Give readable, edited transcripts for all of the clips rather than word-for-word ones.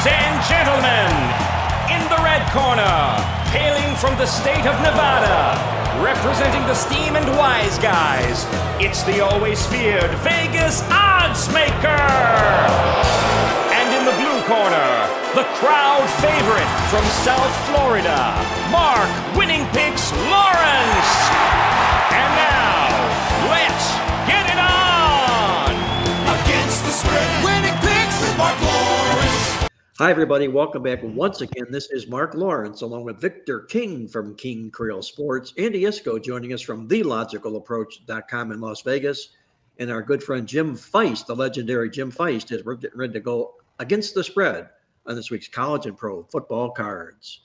Ladies and gentlemen, in the red corner, hailing from the state of Nevada, representing the Steam and Wise Guys, it's the always feared Vegas Odds Maker. And in the blue corner, the crowd favorite from South Florida, Marc Winning Picks Lawrence. And now, let's get it on! Against the spread, Winning Picks with Marc Lawrence. Hi, everybody. Welcome back once again. This is Marc Lawrence, along with Victor King from King Creole Sports, Andy Iskoe joining us from TheLogicalApproach.com in Las Vegas, and our good friend Jim Feist, the legendary Jim Feist, is getting ready to go against the spread on this week's college and pro football cards.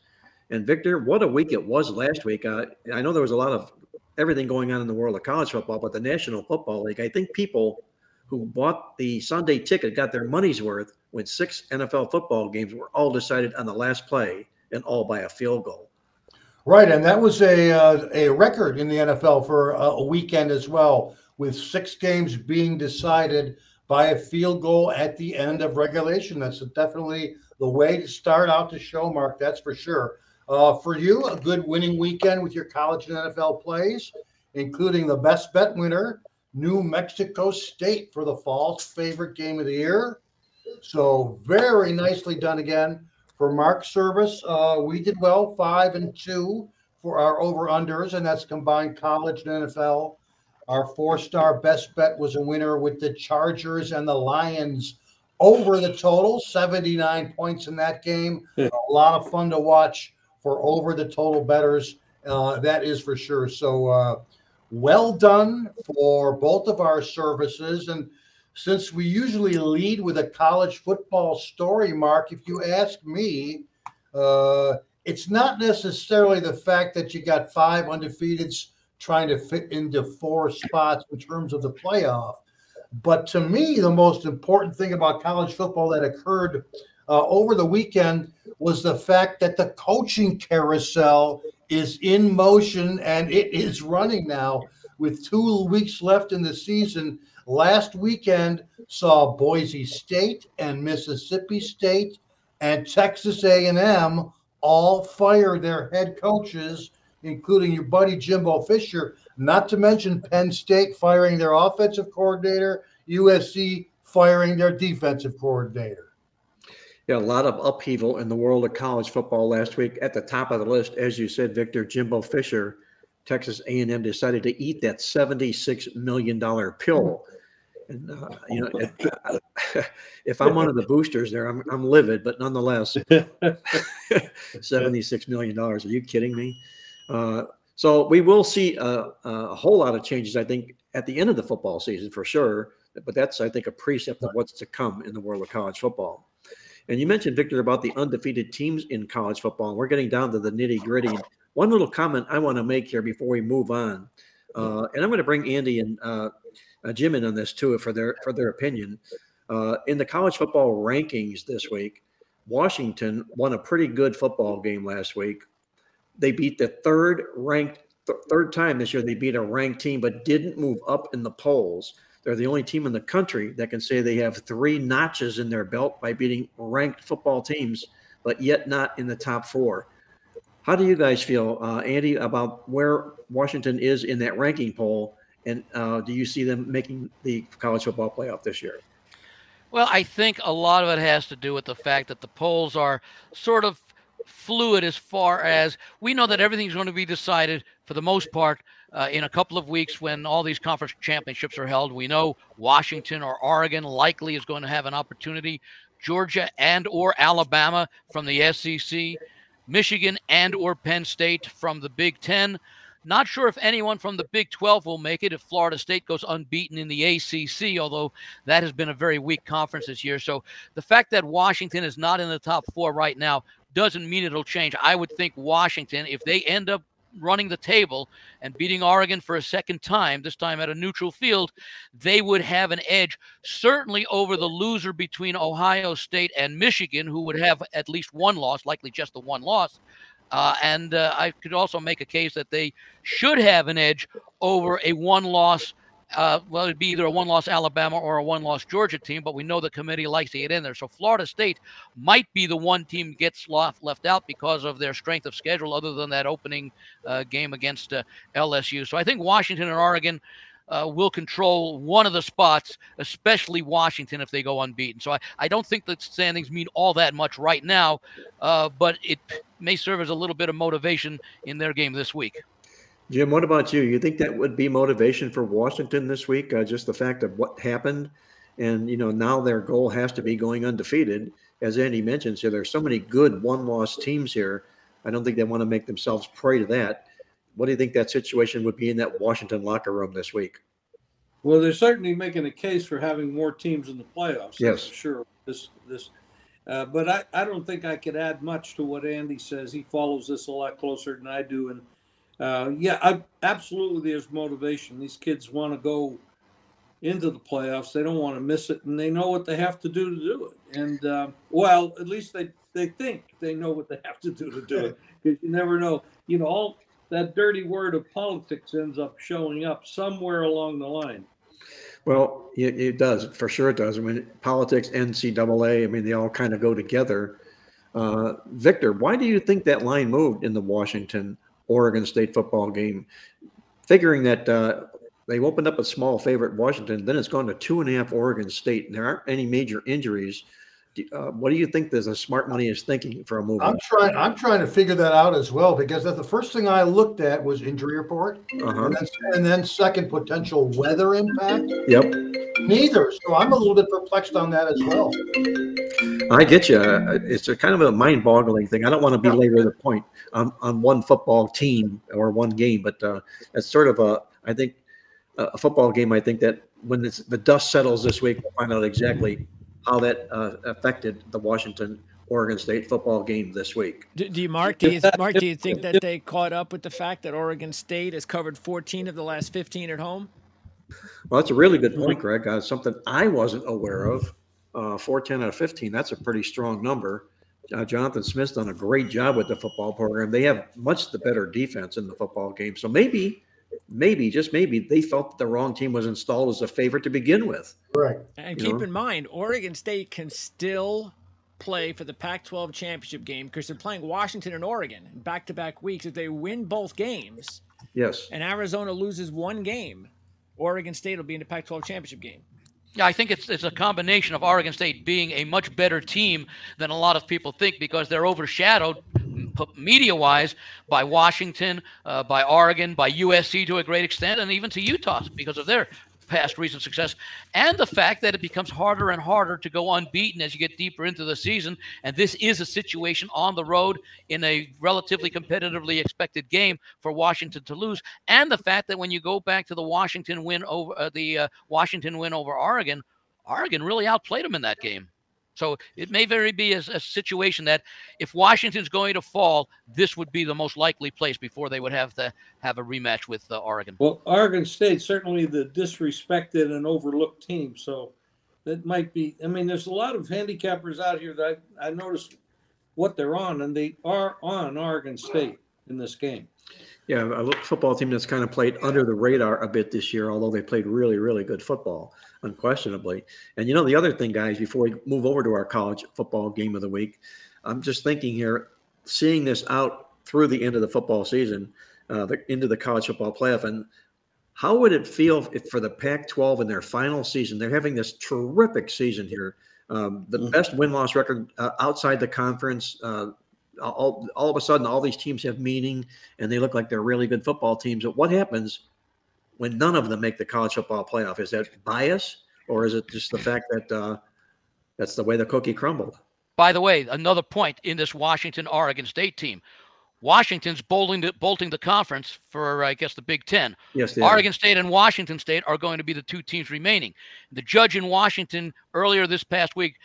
And Victor, what a week it was last week. I know there was a lot of everything going on in the world of college football, but the National Football League, I think people who bought the Sunday ticket got their money's worth when 6 NFL football games were all decided on the last play and all by a field goal. Right, and that was a record in the NFL for a weekend as well, with 6 games being decided by a field goal at the end of regulation. That's definitely the way to start out the show, Mark, that's for sure. For you, a good winning weekend with your college and NFL plays, including the best bet winner, New Mexico State, for the fall's favorite game of the year. So very nicely done again for Mark's service. We did well, 5-2 for our over-unders, and that's combined college and NFL. Our 4-star best bet was a winner with the Chargers and the Lions over the total, 79 points in that game. A lot of fun to watch for over the total bettors, that is for sure. So well done for both of our services. And since we usually lead with a college football story, Mark, if you ask me, it's not necessarily the fact that you got 5 undefeateds trying to fit into 4 spots in terms of the playoff. But to me, the most important thing about college football that occurred over the weekend was the fact that the coaching carousel is in motion and it is running now with 2 weeks left in the season. Last weekend saw Boise State and Mississippi State and Texas A&M all fire their head coaches, including your buddy Jimbo Fisher, not to mention Penn State firing their offensive coordinator, USC firing their defensive coordinator. Yeah, a lot of upheaval in the world of college football last week. At the top of the list, as you said, Victor, Jimbo Fisher, Texas A&M decided to eat that $76 million pill. And, if I'm one of the boosters there, I'm livid, but nonetheless, $76 million. Are you kidding me? So we will see a whole lot of changes, I think, at the end of the football season for sure. But that's, I think, a precept of what's to come in the world of college football. And you mentioned, Victor, about the undefeated teams in college football. And we're getting down to the nitty gritty. One little comment I want to make here before we move on, and I'm going to bring Andy and Jim in on this too for their opinion. In the college football rankings this week, Washington won a pretty good football game last week. They beat the third time this year they beat a ranked team, but didn't move up in the polls. They're the only team in the country that can say they have 3 notches in their belt by beating ranked football teams, but yet not in the top 4. How do you guys feel, Andy, about where Washington is in that ranking poll? And do you see them making the college football playoff this year? Well, I think a lot of it has to do with the fact that the polls are sort of fluid as far as we know that everything's going to be decided for the most part in a couple of weeks when all these conference championships are held. We know Washington or Oregon likely is going to have an opportunity. Georgia and or Alabama from the SEC, Michigan and or Penn State from the Big Ten. Not sure if anyone from the Big 12 will make it if Florida State goes unbeaten in the ACC, although that has been a very weak conference this year. So the fact that Washington is not in the top 4 right now doesn't mean it'll change. I would think Washington, if they end up running the table and beating Oregon for a second time, this time at a neutral field, they would have an edge, certainly over the loser between Ohio State and Michigan, who would have at least 1 loss, likely just the 1 loss. And I could also make a case that they should have an edge over a 1-loss well, it'd be either a one-loss Alabama or a one-loss Georgia team, but we know the committee likes to get in there. So Florida State might be the one team gets left out because of their strength of schedule, other than that opening game against LSU. So I think Washington and Oregon will control one of the spots, especially Washington if they go unbeaten. So I don't think the standings mean all that much right now, but it may serve as a little bit of motivation in their game this week. Jim, what about you? You think that would be motivation for Washington this week? Just the fact of what happened, and now their goal has to be going undefeated. As Andy mentioned, so there's so many good one-loss teams here. I don't think they want to make themselves prey to that. What do you think that situation would be in that Washington locker room this week? Well, they're certainly making a case for having more teams in the playoffs. Yes, for sure. But I don't think I could add much to what Andy says. He follows this a lot closer than I do, and absolutely, there's motivation. These kids want to go into the playoffs. They don't want to miss it, and they know what they have to do it. And well, at least they think they know what they have to do it, because you never know. All that dirty word of politics ends up showing up somewhere along the line. Well, it does. For sure it does. I mean, politics, NCAA, I mean, they all kind of go together. Victor, why do you think that line moved in the Washington-Oregon State football game? Figuring that they opened up a small favorite Washington, then it's gone to 2.5 Oregon State, and there aren't any major injuries. What do you think the smart money is thinking for a move? I'm trying to figure that out as well, because the first thing I looked at was injury report, and then second, potential weather impact. Yep. Neither. So I'm a little bit perplexed on that as well. I get you. It's a kind of a mind-boggling thing. I don't want to belabor the point on one football team or one game, but it's sort of I think a football game. I think that when the dust settles this week, we'll find out exactly how that affected the Washington-Oregon State football game this week. Mark, do you think that they caught up with the fact that Oregon State has covered 14 of the last 15 at home? Well, that's a really good point, Greg. Something I wasn't aware of. 14 out of 15, that's a pretty strong number. Jonathan Smith's done a great job with the football program. They have much the better defense in the football game. So maybe, just maybe, they felt that the wrong team was installed as a favorite to begin with. Right. And keep in mind, Oregon State can still play for the Pac-12 championship game because they're playing Washington and Oregon in back-to-back weeks. If they win both games, yes, and Arizona loses one game, Oregon State will be in the Pac-12 championship game. Yeah, I think it's a combination of Oregon State being a much better team than a lot of people think, because they're overshadowed media-wise by Washington, by Oregon, by USC to a great extent, and even to Utah because of their past recent success, and the fact that it becomes harder and harder to go unbeaten as you get deeper into the season. And this is a situation on the road in a relatively competitively expected game for Washington to lose, and the fact that when you go back to the Washington win over Oregon, Oregon really outplayed them in that game. So it may very be a situation that if Washington's going to fall, this would be the most likely place before they would have to have a rematch with Oregon. Well, Oregon State, certainly the disrespected and overlooked team. So that might be, I mean, there's a lot of handicappers out here that I noticed what they're on, and they are on Oregon State in this game. Yeah, a football team that's kind of played under the radar a bit this year, although they played really, really good football, unquestionably. And the other thing, guys, before we move over to our college football game of the week, I'm just thinking here, seeing this out through the end of the football season, into the college football playoff, and how would it feel if for the Pac-12 in their final season, they're having this terrific season here, the best win-loss record outside the conference. All of a sudden, all these teams have meaning, and they look like they're really good football teams. But what happens when none of them make the college football playoff? Is that bias, or is it just the fact that that's the way the cookie crumbled? By the way, another point in this Washington-Oregon State team. Washington's bolting the conference for, I guess, the Big Ten. Yes, Oregon State and Washington State are going to be the two teams remaining. The judge in Washington earlier this past week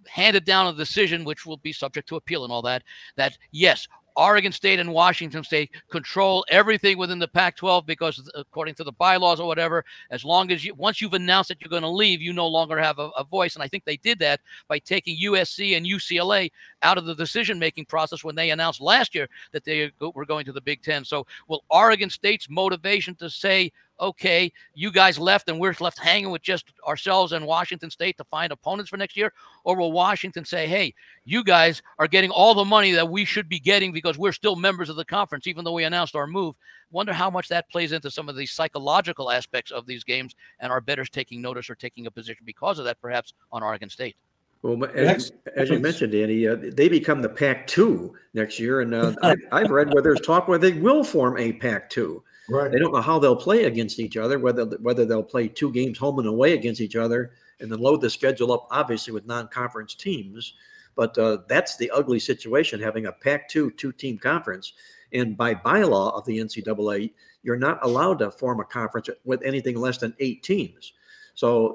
handed down a decision, which will be subject to appeal and all that, that yes, Oregon State and Washington State control everything within the Pac-12 because according to the bylaws or whatever, as long as once you've announced that you're going to leave, you no longer have a voice. And I think they did that by taking USC and UCLA out of the decision-making process when they announced last year that they were going to the Big Ten. So will Oregon State's motivation to say, okay, you guys left and we're left hanging with just ourselves and Washington State to find opponents for next year? Or will Washington say, hey, you guys are getting all the money that we should be getting because we're still members of the conference, even though we announced our move? Wonder how much that plays into some of the psychological aspects of these games and our bettors taking notice or taking a position because of that, perhaps on Oregon State. Well, as you mentioned, Danny, they become the Pac-2 next year, and I've read where there's talk where they will form a Pac-2. Right. They don't know how they'll play against each other, whether they'll play 2 games home and away against each other, and then load the schedule up, obviously, with non-conference teams. But that's the ugly situation, having a Pac-2 2-team conference. And by bylaw of the NCAA, you're not allowed to form a conference with anything less than 8 teams. So,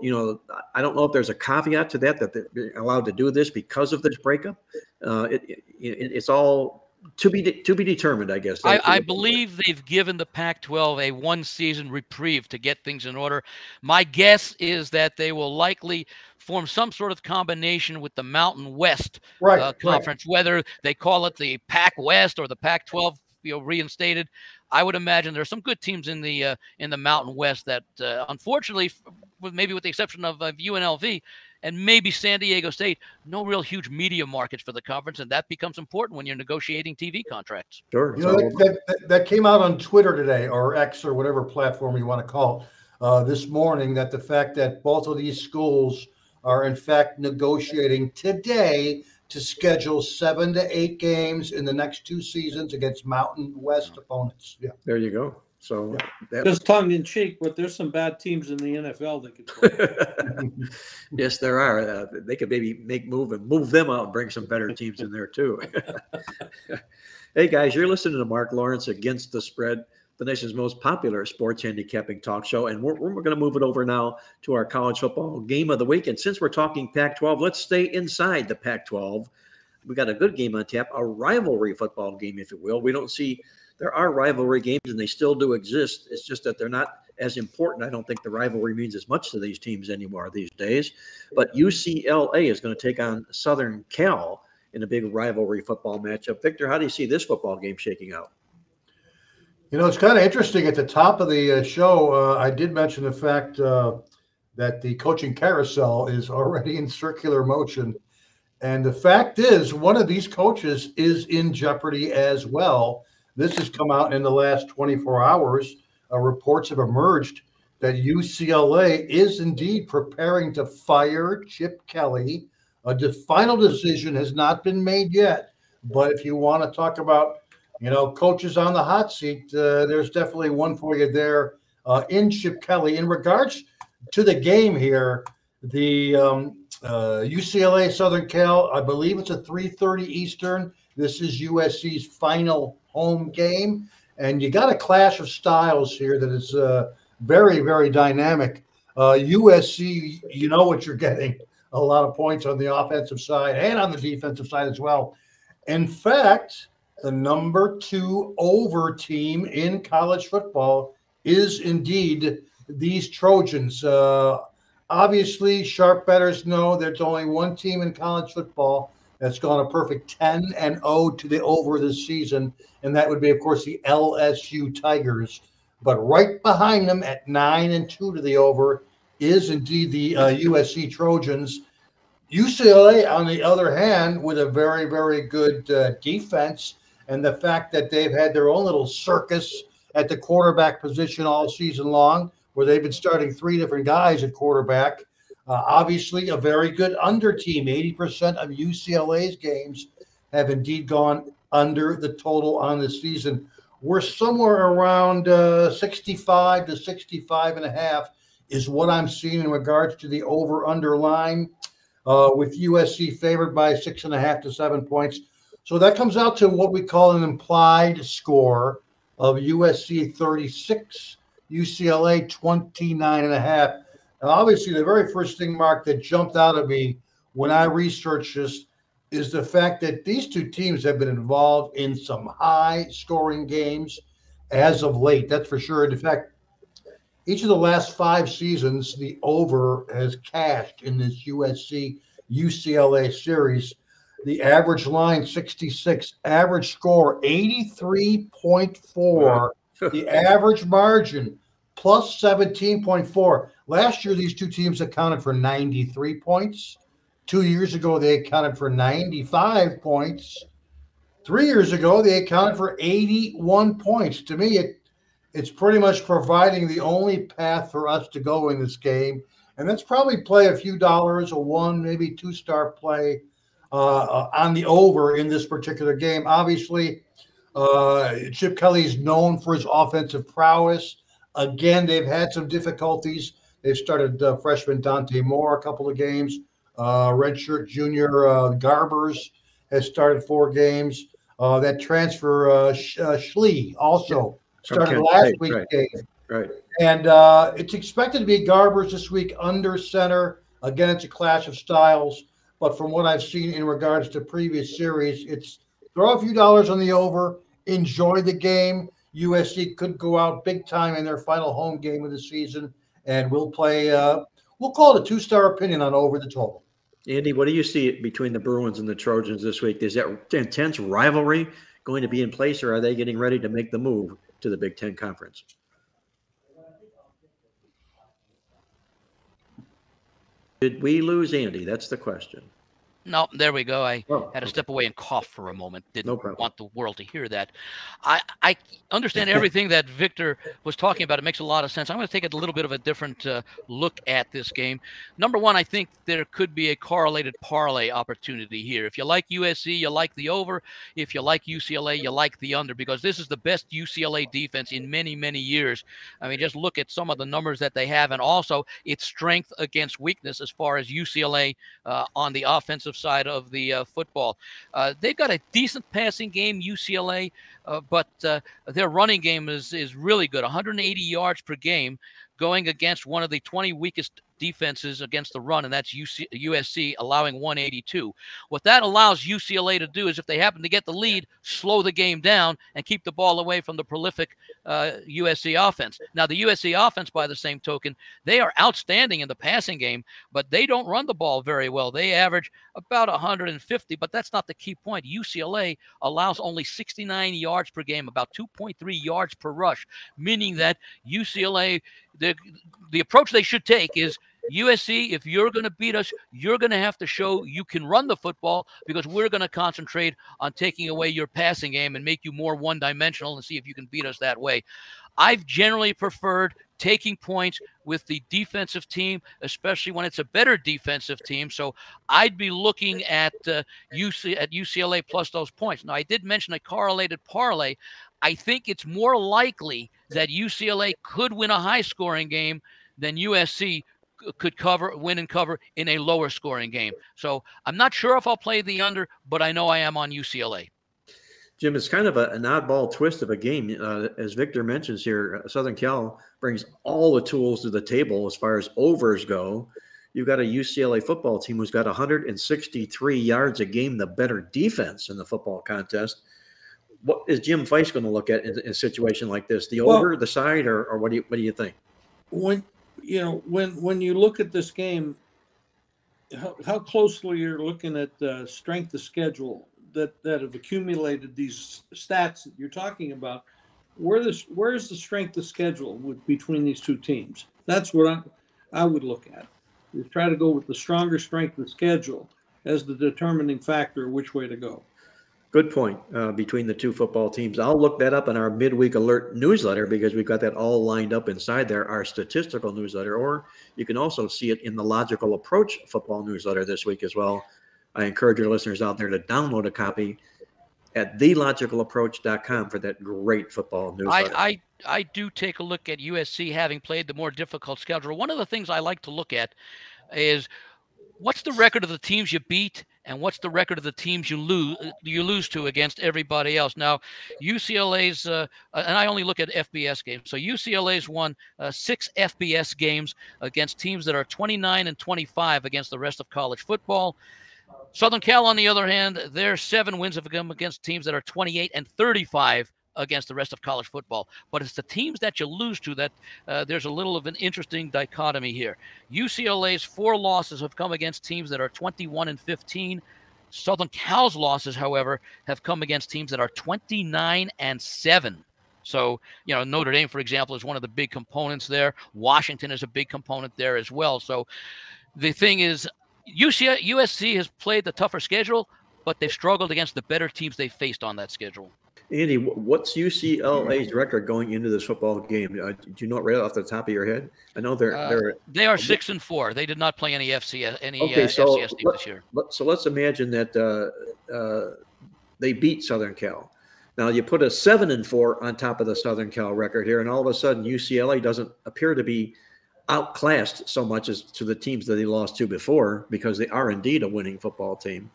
I don't know if there's a caveat to that they're allowed to do this because of this breakup. It's all to be determined, I guess. I believe they've given the Pac-12 a 1-season reprieve to get things in order. My guess is that they will likely form some sort of combination with the Mountain West conference, whether they call it the Pac-West or the Pac-12 reinstated. I would imagine there's some good teams in the Mountain West that, unfortunately, maybe with the exception of UNLV and maybe San Diego State, no real huge media markets for the conference, and that becomes important when you're negotiating TV contracts. Sure. That came out on Twitter today, or X, or whatever platform you want to call it, this morning, that the fact that both of these schools are in fact negotiating today to schedule 7 to 8 games in the next 2 seasons against Mountain West opponents. Yeah, there you go. So just tongue in cheek, but there's some bad teams in the NFL that could play. Yes, there are. They could maybe move them out and bring some better teams in there too. Hey guys, you're listening to Marc Lawrence Against the Spread, the nation's most popular sports handicapping talk show. And we're going to move it over now to our college football game of the week. And since we're talking Pac-12, let's stay inside the Pac-12. We got a good game on tap, a rivalry football game, if you will. There are rivalry games and they still do exist. It's just that they're not as important. I don't think the rivalry means as much to these teams anymore these days. But UCLA is going to take on Southern Cal in a big rivalry football matchup. Victor, how do you see this football game shaking out? It's kind of interesting. At the top of the show, I did mention the fact that the coaching carousel is already in circular motion. And the fact is, one of these coaches is in jeopardy as well. This has come out in the last 24 hours. Reports have emerged that UCLA is indeed preparing to fire Chip Kelly. The final decision has not been made yet. But if you want to talk about coaches on the hot seat, there's definitely one for you there in Chip Kelly. In regards to the game here, the UCLA Southern Cal, I believe it's a 3:30 Eastern. This is USC's final home game. And you got a clash of styles here that is very, very dynamic. USC, you know what you're getting. A lot of points on the offensive side and on the defensive side as well. In fact, the number 2 over team in college football is indeed these Trojans. Obviously, sharp bettors know there's only one team in college football that's gone a perfect 10-0 to the over this season, and that would be, of course, the LSU Tigers. But right behind them at 9-2 to the over is indeed the USC Trojans. UCLA, on the other hand, with a very, very good defense, and the fact that they've had their own little circus at the quarterback position all season long, where they've been starting 3 different guys at quarterback. Obviously, a very good under team. 80% of UCLA's games have indeed gone under the total on the season. We're somewhere around 65 to 65.5 is what I'm seeing in regards to the over-under line, with USC favored by 6.5 to 7 points. So that comes out to what we call an implied score of USC 36, UCLA 29.5. Now, obviously, the very first thing, Mark, that jumped out at me when I researched this is the fact that these two teams have been involved in some high-scoring games as of late. That's for sure. In fact, each of the last 5 seasons, the over has cashed in this USC-UCLA series. The average line, 66. Average score, 83.4. The average margin, plus 17.4. Last year, these two teams accounted for 93 points. 2 years ago, they accounted for 95 points. 3 years ago, they accounted for 81 points. To me, it's pretty much providing the only path for us to go in this game. And that's probably play a few dollars, a one, maybe two-star play on the over in this particular game. Obviously, Chip Kelly's known for his offensive prowess. Again, they've had some difficulties. They've started freshman Dante Moore a couple of games. Redshirt junior Garbers has started 4 games. That transfer Schlee also started last week's game. Right. And it's expected to be Garbers this week under center. Again, it's a clash of styles. But from what I've seen in regards to previous series, it's throw a few dollars on the over, enjoy the game. USC could go out big time in their final home game of the season, and we'll play. We'll call it a 2-star opinion on over the total. Andy, what do you see between the Bruins and the Trojans this week? Is that intense rivalry going to be in place, or are they getting ready to make the move to the Big Ten Conference? Did we lose Andy? That's the question. No, there we go. I had to step away and cough for a moment. Didn't want the world to hear that. I understand everything that Victor was talking about. It makes a lot of sense. I'm going to take a little bit of a different look at this game. Number one, I think there could be a correlated parlay opportunity here. If you like USC, you like the over. If you like UCLA, you like the under, because this is the best UCLA defense in many, many years. I mean, just look at some of the numbers that they have, and also its strength against weakness as far as UCLA on the offensive side of the football. They've got a decent passing game, UCLA, but their running game is really good, 180 yards per game, going against one of the 20 weakest defenses against the run, and that's USC, allowing 182. What that allows UCLA to do is, if they happen to get the lead, slow the game down and keep the ball away from the prolific USC offense. Now, the USC offense, by the same token, they are outstanding in the passing game, but they don't run the ball very well. They average about 150, but that's not the key point. UCLA allows only 69 yards per game, about 2.3 yards per rush, meaning that UCLA, the approach they should take is, USC, if you're going to beat us, you're going to have to show you can run the football, because we're going to concentrate on taking away your passing game and make you more one-dimensional and see if you can beat us that way. I've generally preferred taking points with the defensive team, especially when it's a better defensive team. So I'd be looking at UCLA plus those points. Now, I did mention a correlated parlay. I think it's more likely that UCLA could win a high-scoring game than USC could win and cover in a lower scoring game. So I'm not sure if I'll play the under, but I know I am on UCLA. Jim, it's kind of an oddball twist of a game. As Victor mentions here, Southern Cal brings all the tools to the table as far as overs go. You've got a UCLA football team who's got 163 yards a game, the better defense in the football contest. What is Jim Feist going to look at in a situation like this? The over, the side, or what do you think? When you look at this game, how closely you're looking at the strength of schedule that have accumulated these stats that you're talking about, where is the strength of schedule between these two teams? That's what I would look at. You try to go with the stronger strength of schedule as the determining factor which way to go. Good point between the two football teams. I'll look that up in our midweek alert newsletter, because we've got that all lined up inside there, our statistical newsletter, or you can also see it in the Logical Approach football newsletter this week as well. I encourage your listeners out there to download a copy at thelogicalapproach.com for that great football newsletter. I do take a look at USC having played the more difficult schedule. One of the things I like to look at is, what's the record of the teams you beat, and what's the record of the teams you lose to against everybody else? Now, UCLA's, and I only look at FBS games. So UCLA's won 6 FBS games against teams that are 29 and 25 against the rest of college football. Southern Cal, on the other hand, their 7 wins have come against teams that are 28 and 35 against the rest of college football. But it's the teams that you lose to that there's a little of an interesting dichotomy here. UCLA's 4 losses have come against teams that are 21 and 15. Southern Cal's losses, however, have come against teams that are 29 and 7. So, Notre Dame, for example, is one of the big components there. Washington is a big component there as well. So the thing is, USC has played the tougher schedule, but they've struggled against the better teams they faced on that schedule. Andy, what's UCLA's record going into this football game? Do you know it right off the top of your head? I know they are 6-4. They did not play any FCS team this year. So let's imagine that they beat Southern Cal. Now you put a 7-4 on top of the Southern Cal record here, and all of a sudden UCLA doesn't appear to be outclassed so much as to the teams that they lost to before, because they are indeed a winning football team.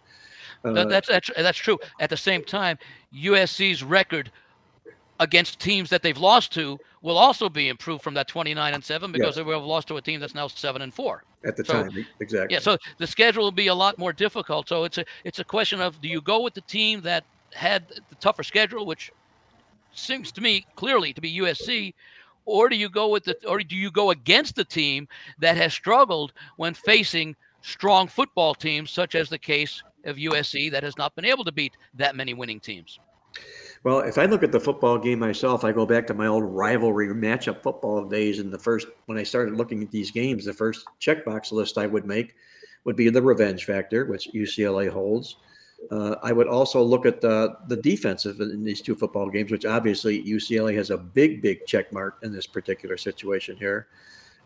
That's true. At the same time, USC's record against teams that they've lost to will also be improved from that 29-7, because they will have lost to a team that's now 7-4 at the time. Exactly. Yeah. So the schedule will be a lot more difficult. So it's a question of, do you go with the team that had the tougher schedule, which seems to me clearly to be USC, or do you go against the team that has struggled when facing strong football teams, such as the case of USC, that has not been able to beat that many winning teams? Well, if I look at the football game myself, I go back to my old rivalry matchup football days. And when I started looking at these games, the first checkbox list I would make would be the revenge factor, which UCLA holds. I would also look at the defensive in these two football games, which obviously UCLA has a big check mark in this particular situation here.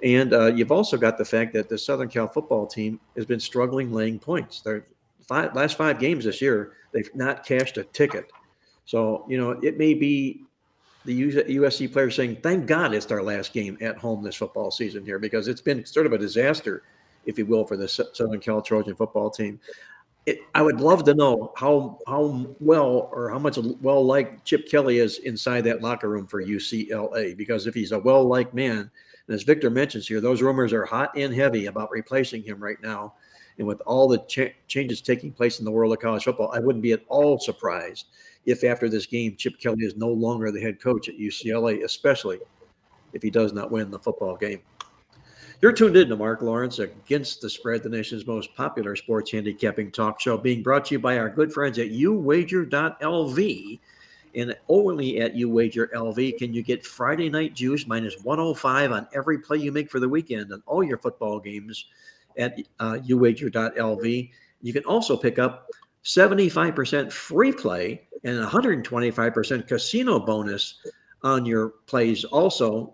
And you've also got the fact that the Southern Cal football team has been struggling laying points. Their last 5 games this year, they've not cashed a ticket. So, it may be the USC players saying, thank God it's our last game at home this football season here, because it's been sort of a disaster, if you will, for the Southern Cal Trojan football team. I would love to know how well, or how much well-liked Chip Kelly is inside that locker room for UCLA, because if he's a well-liked man, and as Victor mentions here, those rumors are hot and heavy about replacing him right now. And with all the changes taking place in the world of college football, I wouldn't be at all surprised if after this game, Chip Kelly is no longer the head coach at UCLA, especially if he does not win the football game. You're tuned in to Marc Lawrence Against the Spread, the nation's most popular sports handicapping talk show, being brought to you by our good friends at uwager.lv. And only at uwager.lv can you get Friday night juice minus 105 on every play you make for the weekend on all your football games at uwager.lv. You can also pick up 75% free play and 125% casino bonus on your plays also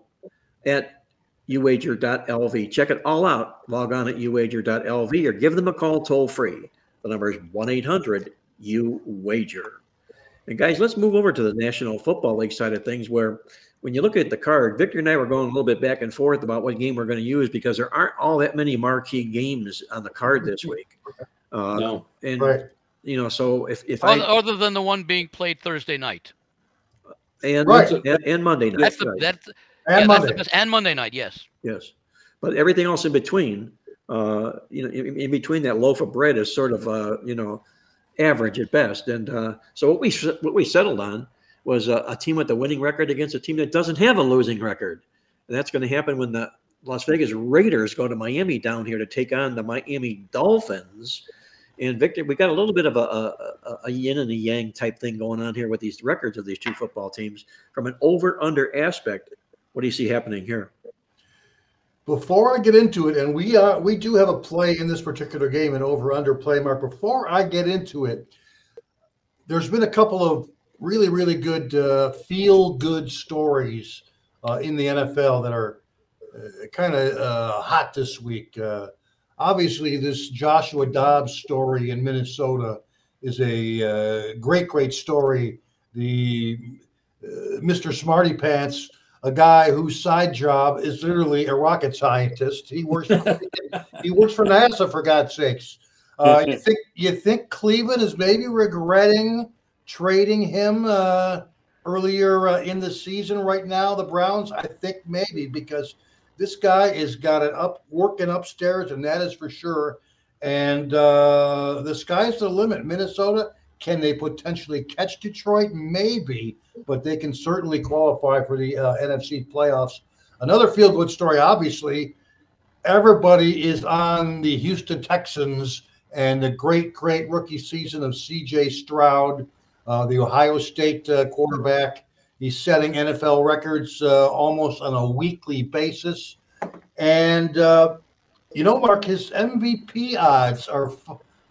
at uwager.lv. Check it all out. Log on at uwager.lv or give them a call toll free. The number is 1-800-UWAGER. And guys, let's move over to the National Football League side of things, where when you look at the card, Victor and I were going a little bit back and forth about what game we're going to use, because there aren't all that many marquee games on the card this week. No. And, right. So if other than the one being played Thursday night. And Monday night. And Monday night, yes. Yes. But everything else in between, in between that loaf of bread is sort of, average at best. And so what we settled on was a team with a winning record against a team that doesn't have a losing record. And that's going to happen when the Las Vegas Raiders go to Miami down here to take on the Miami Dolphins. And Victor, we got a little bit of a yin and a yang type thing going on here with these records of these two football teams. From an over-under aspect, what do you see happening here? Before I get into it, and we do have a play in this particular game, an over-under play, Mark. Before I get into it, there's been a couple of really, really good feel-good stories in the NFL that are kind of hot this week. Obviously, this Joshua Dobbs story in Minnesota is a great story. The Mr. Smarty Pants, a guy whose side job is literally a rocket scientist. He works for NASA, for God's sakes. You think Cleveland is maybe regretting trading him earlier in the season right now, the Browns? I think maybe, because this guy has got it working upstairs, and that is for sure. And the sky's the limit. Minnesota, can they potentially catch Detroit? Maybe, but they can certainly qualify for the NFC playoffs. Another feel-good story, obviously, everybody is on the Houston Texans and the great rookie season of C.J. Stroud, the Ohio State quarterback. He's setting NFL records almost on a weekly basis. And, Mark, his MVP odds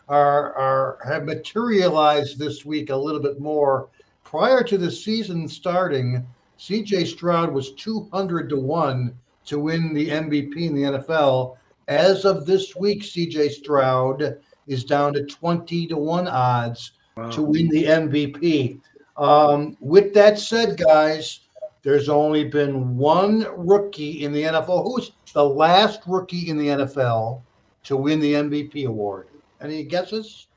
have materialized this week a little bit more. Prior to the season starting, C.J. Stroud was 200-1 to win the MVP in the NFL. As of this week, C.J. Stroud is down to 20-1 odds to win the MVP. With that said, guys, there's only been one rookie in the NFL. Who's the last rookie in the NFL to win the MVP award? Any guesses?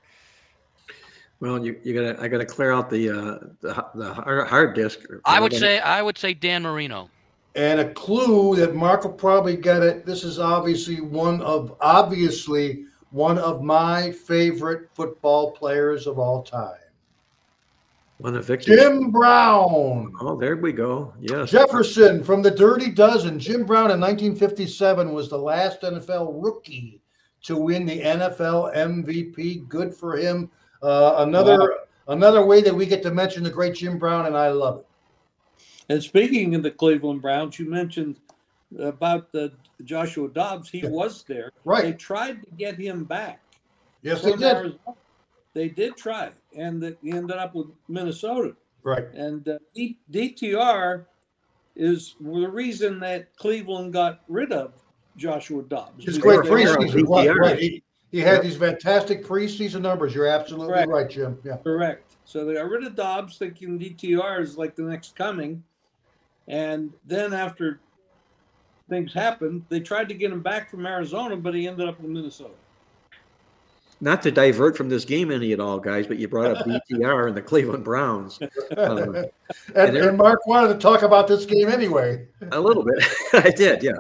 Well, I gotta clear out the hard disk. I would say Dan Marino. And a clue that Mark will probably get it. This is obviously one of my favorite football players of all time. One of Victor's. Jim Brown. Oh, there we go. Yes. Jefferson from the Dirty Dozen. Jim Brown in 1957 was the last NFL rookie to win the NFL MVP. Good for him. Another way that we get to mention the great Jim Brown, and I love it. And speaking of the Cleveland Browns, you mentioned about the Joshua Dobbs. He was there. Right. They tried to get him back. Yes, they did. Arizona. They did try, and he ended up with Minnesota. Right. And DTR is the reason that Cleveland got rid of Joshua Dobbs. His great preseason. Right. He had these fantastic preseason numbers. You're absolutely right, Jim. Yeah. Correct. So they got rid of Dobbs, thinking DTR is like the next coming. And then after things happened, they tried to get him back from Arizona, but he ended up in Minnesota. Not to divert from this game any at all, guys, but you brought up DTR and the Cleveland Browns. And Mark wanted to talk about this game anyway. A little bit. I did, yeah.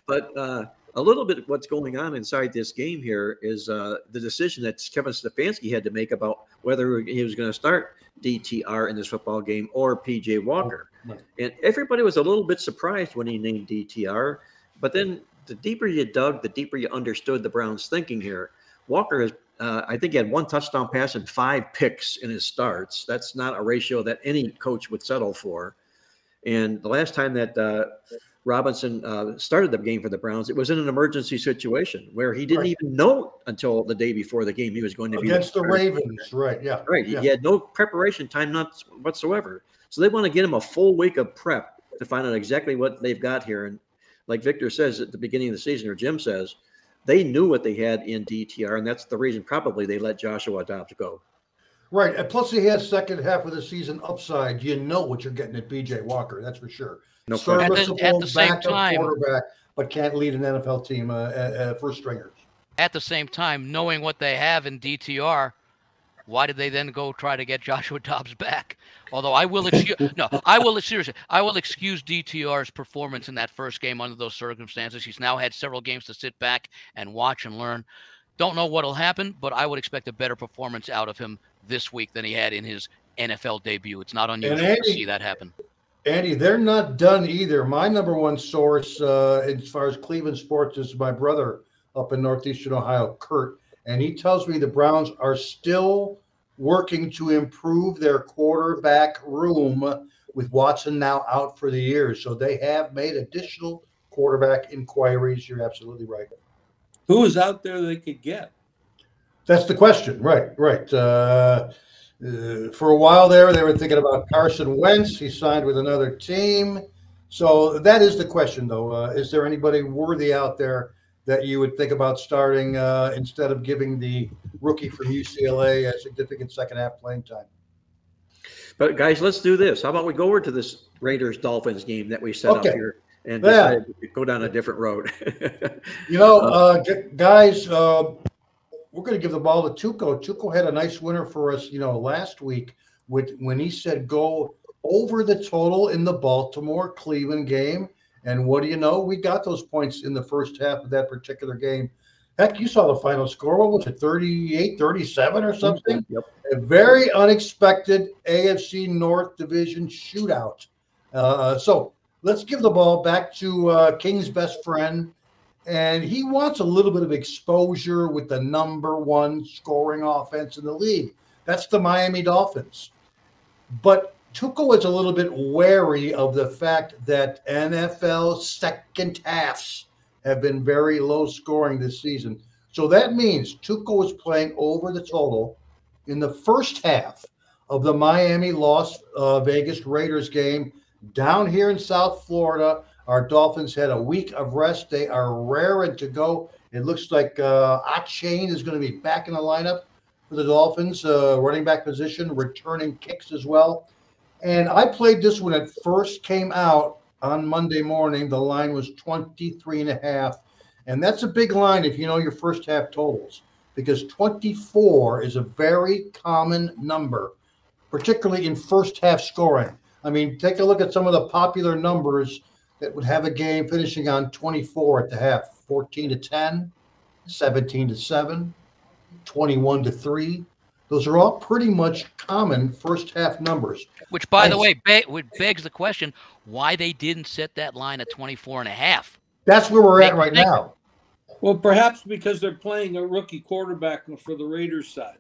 But a little bit of what's going on inside this game here is the decision that Kevin Stefanski had to make about whether he was going to start DTR in this football game or PJ Walker. And everybody was a little bit surprised when he named DTR. But then the deeper you dug, the deeper you understood the Browns' thinking here. Walker has, I think he had one touchdown pass and 5 picks in his starts. That's not a ratio that any coach would settle for. And the last time that Robinson started the game for the Browns, it was in an emergency situation where he didn't even know until the day before the game he was going to be against the Ravens. Right. Yeah. Right. Yeah. He had no preparation time, not whatsoever. So they want to get him a full week of prep to find out exactly what they've got here. And like Victor says at the beginning of the season, or Jim says, they knew what they had in DTR, and that's the reason probably they let Joshua Dobbs go. Right. And plus, he has second half of the season upside. You know what you're getting at PJ Walker. That's for sure. No serviceable at the same time, quarterback, but can't lead an NFL team first stringers. At the same time, knowing what they have in DTR, why did they then go try to get Joshua Dobbs back? Although I will excuse DTR's performance in that first game under those circumstances. He's now had several games to sit back and watch and learn. Don't know what'll happen, but I would expect a better performance out of him this week than he had in his NFL debut. It's not unusual to see that happen. Andy, they're not done either. My number one source as far as Cleveland sports is my brother up in northeastern Ohio, Kurt, and he tells me the Browns are still working to improve their quarterback room with Watson now out for the year. So they have made additional quarterback inquiries. You're absolutely right. Who is out there they could get? That's the question. Right. For a while there, they were thinking about Carson Wentz. He signed with another team. So that is the question, though. Is there anybody worthy out there that you would think about starting instead of giving the rookie from UCLA a significant second half playing time? But, guys, let's do this. How about we go over to this Raiders-Dolphins game that we set up here and decide to go down a different road? Guys, we're going to give the ball to Tuco. Tuco had a nice winner for us, last week when he said go over the total in the Baltimore-Cleveland game. And what do you know? We got those points in the first half of that particular game. Heck, you saw the final score. What was it, 38-37 or something? Yep. A very unexpected AFC North Division shootout. So let's give the ball back to King's best friend. And he wants a little bit of exposure with the number one scoring offense in the league. That's the Miami Dolphins. But Tuchel is a little bit wary of the fact that NFL second halves have been very low scoring this season. So that means Tuchel is playing over the total in the first half of the Miami Las Vegas Raiders game down here in South Florida. Our Dolphins had a week of rest. They are raring to go. It looks like Achane is going to be back in the lineup for the Dolphins, running back position, returning kicks as well. And I played this when it first came out on Monday morning. The line was 23.5. And that's a big line if you know your first half totals, because 24 is a very common number, particularly in first half scoring. I mean, take a look at some of the popular numbers that would have a game finishing on 24 at the half: 14-10, 17-7, 21-3. Those are all pretty much common first half numbers. Which, by the way, begs the question why they didn't set that line at 24.5. That's where we're at right now. Well, perhaps because they're playing a rookie quarterback for the Raiders side.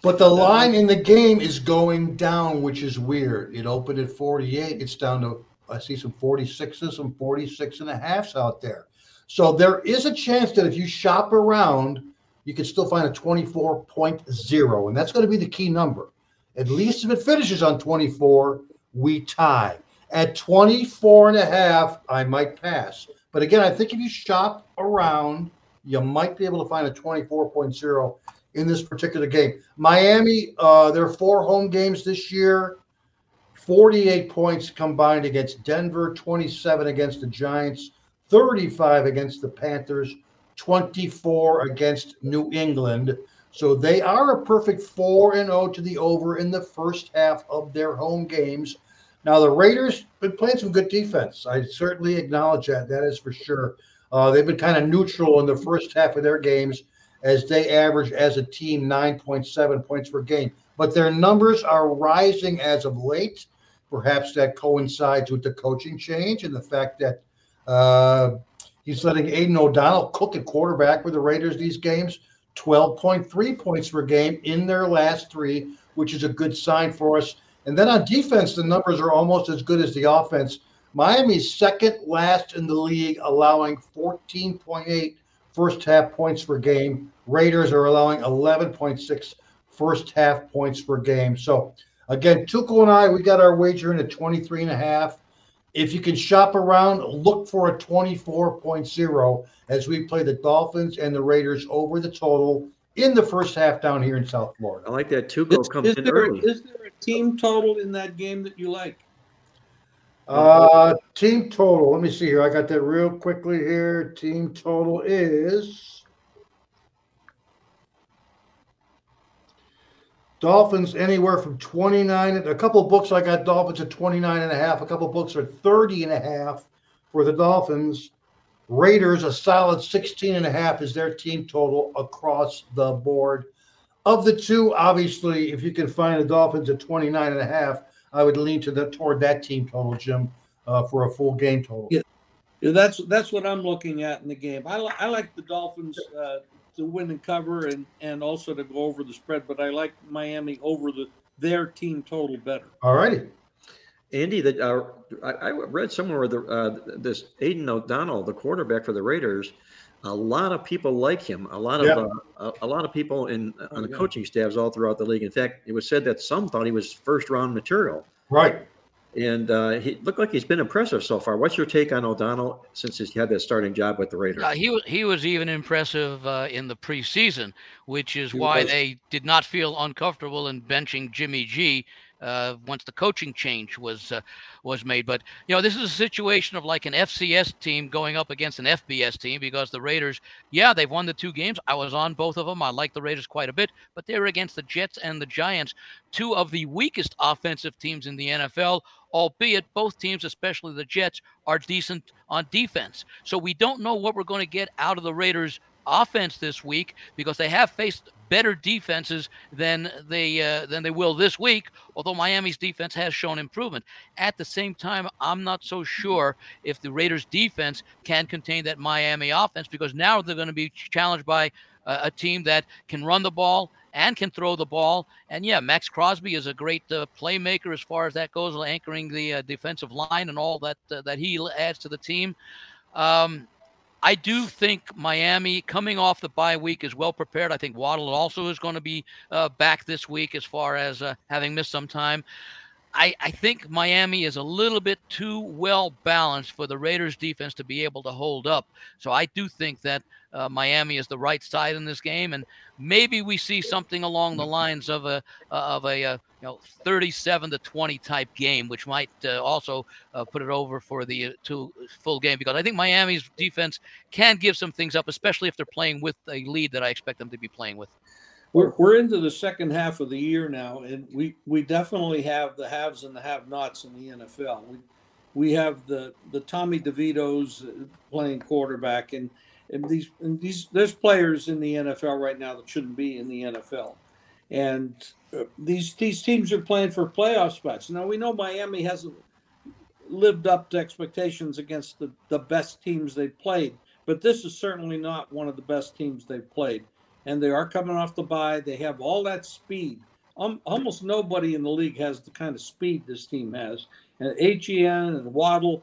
But the line in the game is going down, which is weird. It opened at 48. It's down to, I see some 46s, some 46.5s out there. So there is a chance that if you shop around, you can still find a 24.0. And that's going to be the key number. At least if it finishes on 24, we tie. At 24.5, I might pass. But again, I think if you shop around, you might be able to find a 24.0 in this particular game. Miami, their 4 home games this year, 48 points combined against Denver, 27 against the Giants, 35 against the Panthers, 24 against New England. So they are a perfect 4-0 to the over in the first half of their home games. Now, the Raiders been playing some good defense. I certainly acknowledge that. That is for sure. They've been kind of neutral in the first half of their games as they average as a team 9.7 points per game. But their numbers are rising as of late. Perhaps that coincides with the coaching change and the fact that he's letting Aiden O'Donnell cook at quarterback for the Raiders these games. 12.3 points per game in their last 3, which is a good sign for us. And then on defense, the numbers are almost as good as the offense. Miami's second last in the league, allowing 14.8 first half points per game. Raiders are allowing 11.6 first half points per game. So again, Tuchel and I, we got our wager in at 23.5. If you can shop around, look for a 24.0 as we play the Dolphins and the Raiders over the total in the first half down here in South Florida. I like that Tuchel comes in early. Is there a team total in that game that you like? Team total. Let me see here. I got that real quickly here. Team total is Dolphins anywhere from 29. A couple of books I got Dolphins at 29.5. A couple of books are 30.5 for the Dolphins. Raiders, a solid 16.5 is their team total across the board. Of the two, obviously, if you can find the Dolphins at 29.5, I would lean toward that team total, Jim, for a full game total. Yeah, that's what I'm looking at in the game. I like the Dolphins to win and cover and also to go over the spread, but I like Miami over their team total better. All righty. Andy, I read somewhere this Aiden O'Donnell, the quarterback for the Raiders, a lot of people like him. A lot of people on the coaching staffs all throughout the league. In fact, it was said that some thought he was first-round material. Right. And he looked like he's been impressive so far. What's your take on O'Donnell since he's had that starting job with the Raiders? He was even impressive in the preseason, which is why they did not feel uncomfortable in benching Jimmy G once the coaching change was made. But, this is a situation of like an FCS team going up against an FBS team, because the Raiders, they've won the 2 games. I was on both of them. I like the Raiders quite a bit, but they're against the Jets and the Giants, 2 of the weakest offensive teams in the NFL, albeit both teams, especially the Jets, are decent on defense. So we don't know what we're going to get out of the Raiders offense this week, because they have faced better defenses than they will this week, although Miami's defense has shown improvement. At the same time, I'm not so sure if the Raiders defense can contain that Miami offense, because now they're going to be challenged by a team that can run the ball and can throw the ball. And yeah, Max Crosby is a great playmaker as far as that goes, anchoring the defensive line and all that that he adds to the team. I do think Miami, coming off the bye week, is well prepared. I think Waddle also is going to be back this week as far as having missed some time. I think Miami is a little bit too well balanced for the Raiders defense to be able to hold up. So I do think that Miami is the right side in this game, and maybe we see something along the lines of a 37-20 type game, which might also put it over for the full game, because I think Miami's defense can give some things up, especially if they're playing with a lead that I expect them to be playing with. We're into the second half of the year now, and we definitely have the haves and the have-nots in the NFL. We have the Tommy DeVitos playing quarterback, and these there's players in the NFL right now that shouldn't be in the NFL, and these teams are playing for playoff spots. Now we know Miami hasn't lived up to expectations against the best teams they've played, but this is certainly not one of the best teams they've played. And they are coming off the bye. They have all that speed. Almost nobody in the league has the kind of speed this team has. And HEN and Waddle,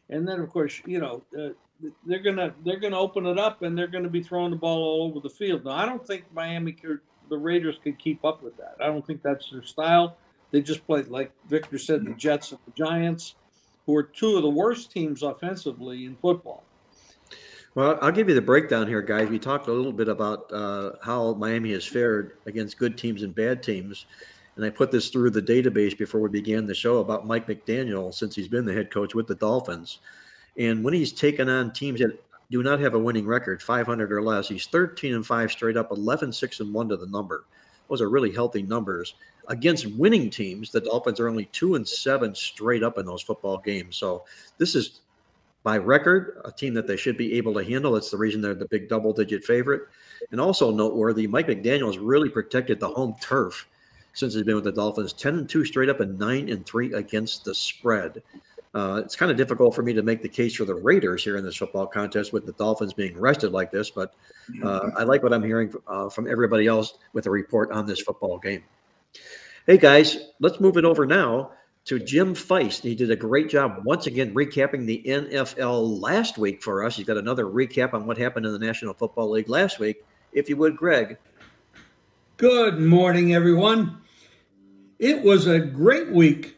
and then of course, they're gonna open it up, and they're gonna be throwing the ball all over the field. Now, I don't think the Raiders could keep up with that. I don't think that's their style. They just played, like Victor said, the Jets and the Giants, who are two of the worst teams offensively in football. Well, I'll give you the breakdown here, guys. We talked a little bit about how Miami has fared against good teams and bad teams. And I put this through the database before we began the show about Mike McDaniel, since he's been the head coach with the Dolphins. And when he's taken on teams that do not have a winning record, 500 or less, he's 13-5 straight up, 11-6-1 to the number. Those are really healthy numbers. Against winning teams, the Dolphins are only 2-7 straight up in those football games. So this is, by record, a team that they should be able to handle. That's the reason they're the big double-digit favorite. And also noteworthy, Mike McDaniel has really protected the home turf since he's been with the Dolphins. 10-2 straight up and 9-3 against the spread. It's kind of difficult for me to make the case for the Raiders here in this football contest with the Dolphins being rested like this, but I like what I'm hearing from everybody else with a report on this football game. Hey, guys, let's move it over now to Jim Feist. He did a great job once again recapping the NFL last week for us. He's got another recap on what happened in the National Football League last week. If you would, Greg. Good morning, everyone. It was a great week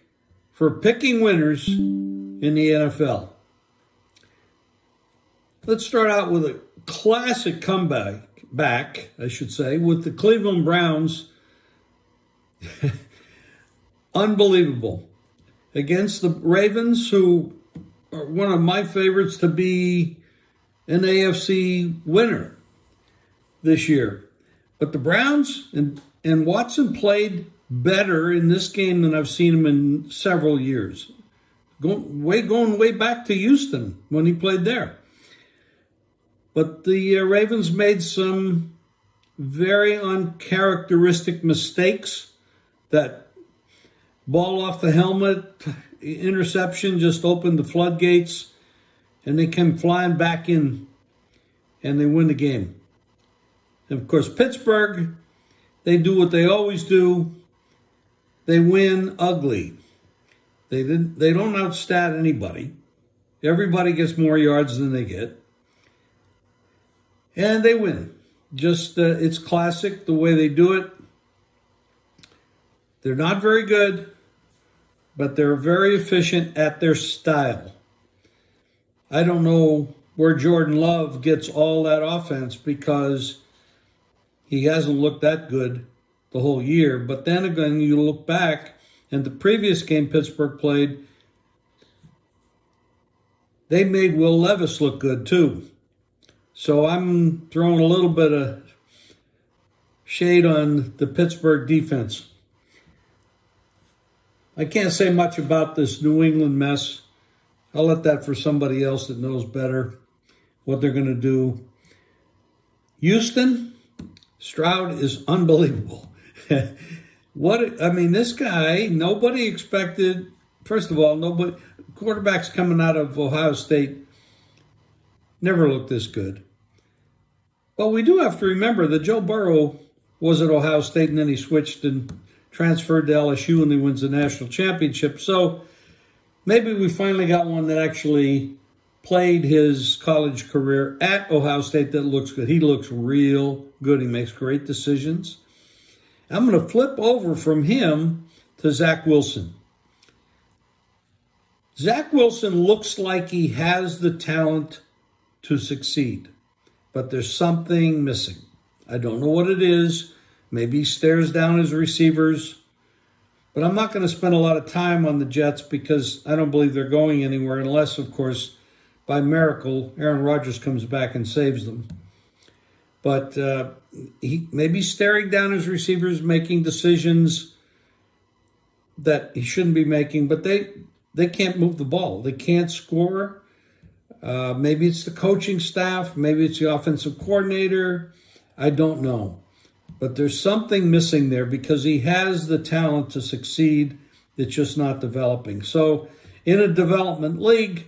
for picking winners in the NFL. Let's start out with a classic comeback, with the Cleveland Browns. Unbelievable. Against the Ravens, who are one of my favorites to be an AFC winner this year. But the Browns and Watson played better in this game than I've seen him in several years. Going way back to Houston when he played there. But the Ravens made some very uncharacteristic mistakes. That ball off the helmet interception just opened the floodgates, and they came flying back in, and they win the game. And of course, Pittsburgh, they do what they always do. They win ugly. They don't outstat anybody. Everybody gets more yards than they get. And they win. Just, it's classic the way they do it. They're not very good, but they're very efficient at their style. I don't know where Jordan Love gets all that offense, because he hasn't looked that good the whole year. But then again, you look back, and the previous game Pittsburgh played, they made Will Levis look good too. So I'm throwing a little bit of shade on the Pittsburgh defense. I can't say much about this New England mess. I'll let that for somebody else that knows better what they're going to do. Houston, Stroud is unbelievable. This guy, nobody expected. First of all, quarterbacks coming out of Ohio State never looked this good. But we do have to remember that Joe Burrow was at Ohio State, and then he switched and transferred to LSU, and he wins the national championship. So maybe we finally got one that actually played his college career at Ohio State that looks good. He looks real good. He makes great decisions. I'm going to flip over from him to Zach Wilson. Zach Wilson looks like he has the talent to succeed, but there's something missing. I don't know what it is. Maybe he stares down his receivers, but I'm not going to spend a lot of time on the Jets because I don't believe they're going anywhere unless, of course, by miracle, Aaron Rodgers comes back and saves them. But he may be staring down his receivers, making decisions that he shouldn't be making, but they can't move the ball. They can't score. Maybe it's the coaching staff. Maybe it's the offensive coordinator. I don't know. But there's something missing there because he has the talent to succeed. It's just not developing. So in a development league,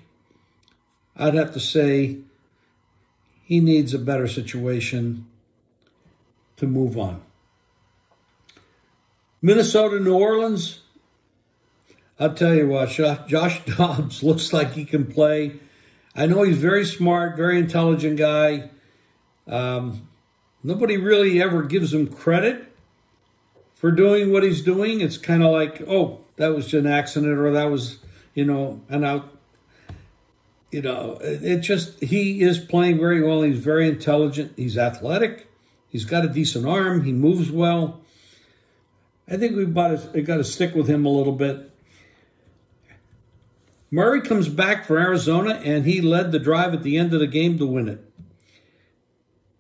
I'd have to say he needs a better situation to move on. Minnesota, New Orleans. I'll tell you what, Josh Dobbs looks like he can play. I know he's very smart, very intelligent guy. Nobody really ever gives him credit for doing what he's doing. It's kind of like, oh, that was an accident, or that was, it just, he is playing very well. He's very intelligent. He's athletic. He's got a decent arm. He moves well. I think we've got to stick with him a little bit. Murray comes back for Arizona, and he led the drive at the end of the game to win it.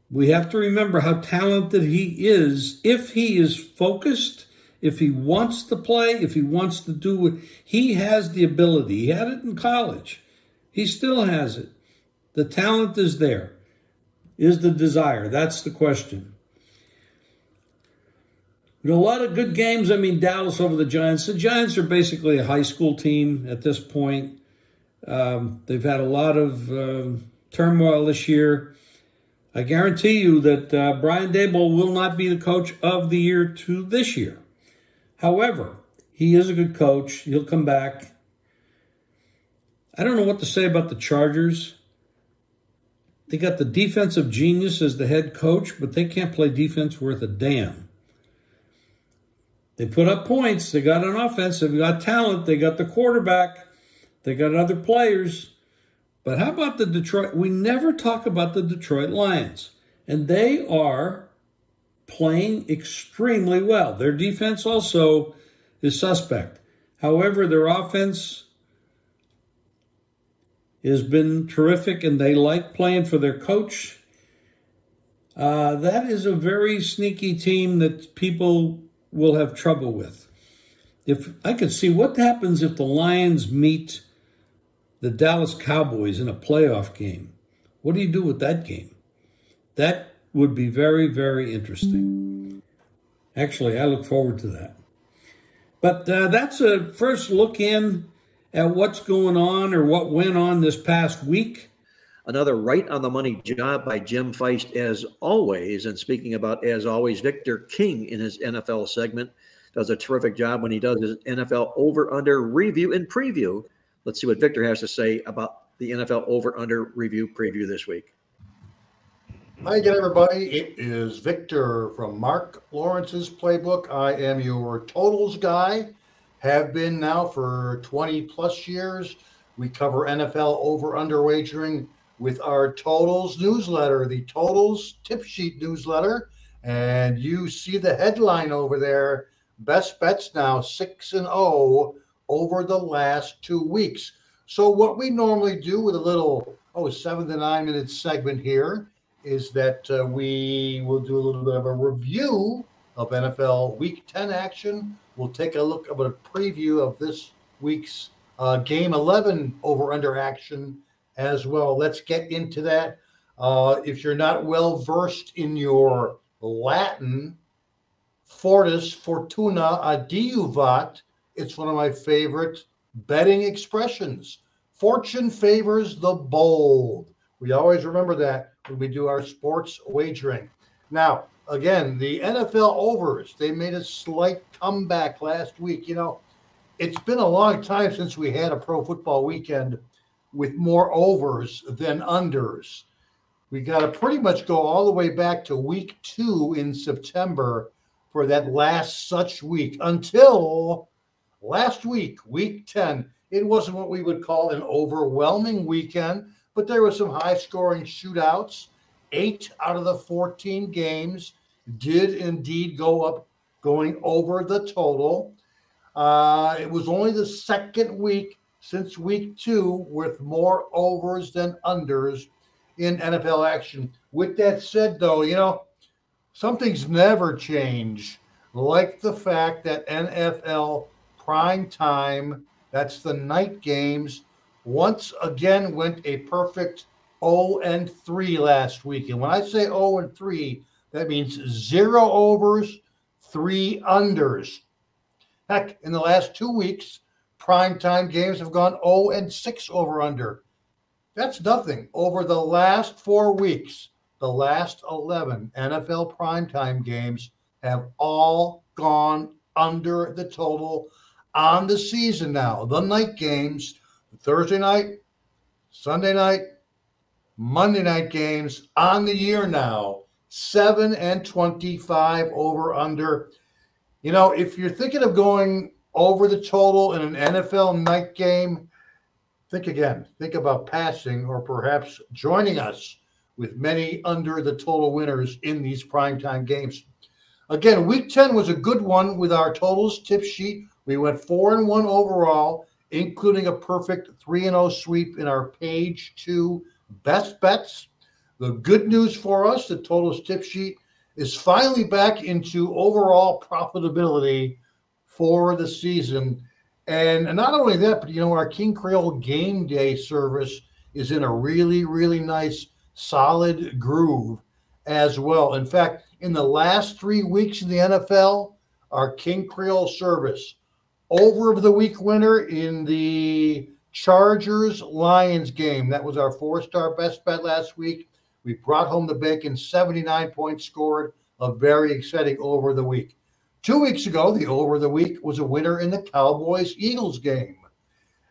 We have to remember how talented he is. If he is focused, if he wants to play, if he wants to do it, he has the ability. He had it in college. He still has it. The talent is there. Is the desire? That's the question. A lot of good games. I mean, Dallas over the Giants. The Giants are basically a high school team at this point. They've had a lot of turmoil this year. I guarantee you that Brian Daboll will not be the coach of the year to this year. However, he is a good coach. He'll come back. I don't know what to say about the Chargers. They got the defensive genius as the head coach, but they can't play defense worth a damn. They put up points. They got an offense. They've got talent. They got the quarterback. They got other players. But how about the Detroit? We never talk about the Detroit Lions. And they are playing extremely well. Their defense also is suspect. However, their offense has been terrific, and they like playing for their coach. That is a very sneaky team that people will have trouble with. If I could see what happens if the Lions meet the Dallas Cowboys in a playoff game. What do you do with that game? That would be very, very interesting. Actually, I look forward to that. But that's a first look in at what's going on or what went on this past week. Another right-on-the-money job by Jim Feist, as always. And speaking about, as always, Victor King in his NFL segment does a terrific job when he does his NFL over-under review and preview. Let's see what Victor has to say about the NFL over-under review preview this week. Hi again, everybody. It is Victor from Marc Lawrence's Playbook. I am your totals guy. Have been now for 20-plus years. We cover NFL over-under wagering with our Totals newsletter, the Totals Tip Sheet newsletter. And you see the headline over there, Best Bets now 6-0 over the last 2 weeks. So what we normally do with a little 7 to 9 minute segment here is that we will do a little bit of a review of NFL Week 10 action. We'll take a look at a preview of this week's Game 11 over-under action as well. Let's get into that. If you're not well-versed in your Latin, Fortis Fortuna adiuvat, it's one of my favorite betting expressions. Fortune favors the bold. We always remember that when we do our sports wagering. Now, again, the NFL overs, they made a slight comeback last week. You know, it's been a long time since we had a pro football weekend with more overs than unders. We got to pretty much go all the way back to week 2 in September for that last such week until last week, week 10. It wasn't what we would call an overwhelming weekend, but there were some high-scoring shootouts. 8 out of the 14 games did indeed going over the total. It was only the second week since week 2 with more overs than unders in NFL action. With that said, though, you know, some things never change, like the fact that NFL prime time, that's the night games, once again went a perfect 0-3 last week. And when I say 0-3, that means 0 overs, 3 unders. Heck, in the last 2 weeks, primetime games have gone 0-6 over under. That's nothing. Over the last 4 weeks, the last 11 NFL primetime games have all gone under the total on the season now. The night games, Thursday night, Sunday night, Monday night games on the year now, 7-25 over under. You know, if you're thinking of going over the total in an NFL night game, think again. Think about passing or perhaps joining us with many under the total winners in these primetime games. Again, week 10 was a good one with our totals tip sheet. We went 4-1 overall, including a perfect 3-0 sweep in our page 2 best bets. The good news for us, the totals tip sheet is finally back into overall profitability for the season. And not only that, but, you know, our King Creole game day service is in a really, really nice, solid groove as well. In fact, in the last 3 weeks in the NFL, our King Creole service, over of the week winner in the Chargers-Lions game. That was our 4-star best bet last week. We brought home the bacon, 79 points scored, a very exciting over of the week. 2 weeks ago, the over of the week was a winner in the Cowboys-Eagles game.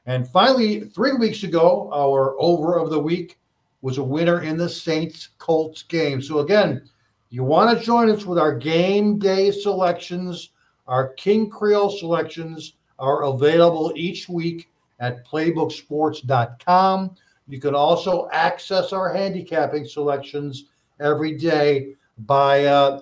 And finally, 3 weeks ago, our over of the week was a winner in the Saints-Colts game. So again, you want to join us with our game day selections. Our King Creole selections are available each week at playbooksports.com. You can also access our handicapping selections every day by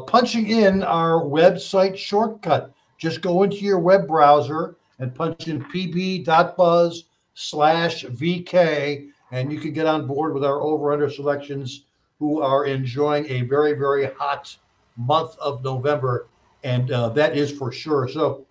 punching in our website shortcut. Just go into your web browser and punch in pb.buzz/VK, and you can get on board with our over-under selections, who are enjoying a very, very hot month of November, and that is for sure. So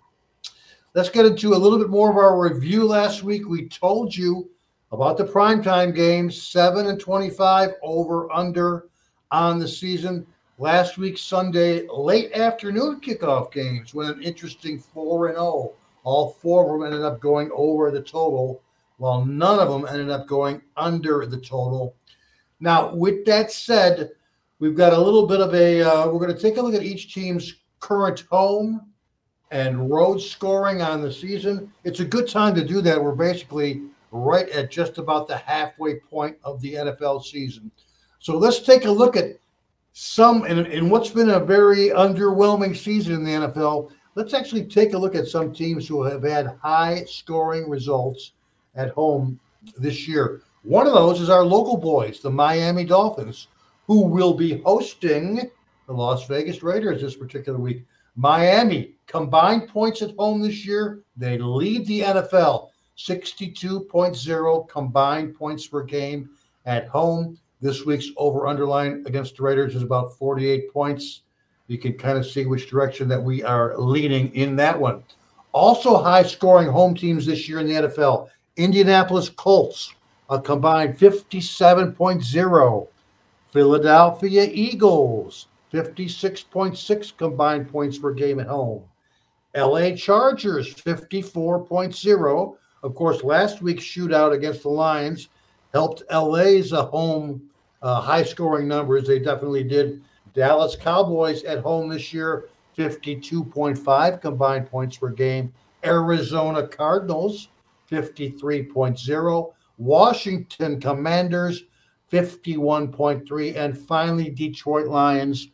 let's get into a little bit more of our review. Last week, we told you about the primetime games, 7-25 over under on the season. Last week, Sunday, late afternoon kickoff games went an interesting 4-0. All 4 of them ended up going over the total, while none of them ended up going under the total. Now, with that said, we've got a little bit of a we're going to take a look at each team's current home and road scoring on the season. It's a good time to do that. We're basically right at just about the halfway point of the NFL season. So let's take a look at some, in what's been a very underwhelming season in the NFL. Let's actually take a look at some teams who have had high scoring results at home this year. One of those is our local boys, the Miami Dolphins, who will be hosting the Las Vegas Raiders this particular week. Miami, combined points at home this year, they lead the NFL, 62.0 combined points per game at home. This week's over-underline against the Raiders is about 48 points. You can kind of see which direction that we are leaning in that one. Also high-scoring home teams this year in the NFL. Indianapolis Colts, a combined 57.0. Philadelphia Eagles, 56.6 combined points per game at home. LA Chargers, 54.0. Of course, last week's shootout against the Lions helped LA's home high-scoring numbers. They definitely did. Dallas Cowboys at home this year, 52.5 combined points per game. Arizona Cardinals, 53.0. Washington Commanders, 51.3. And finally, Detroit Lions,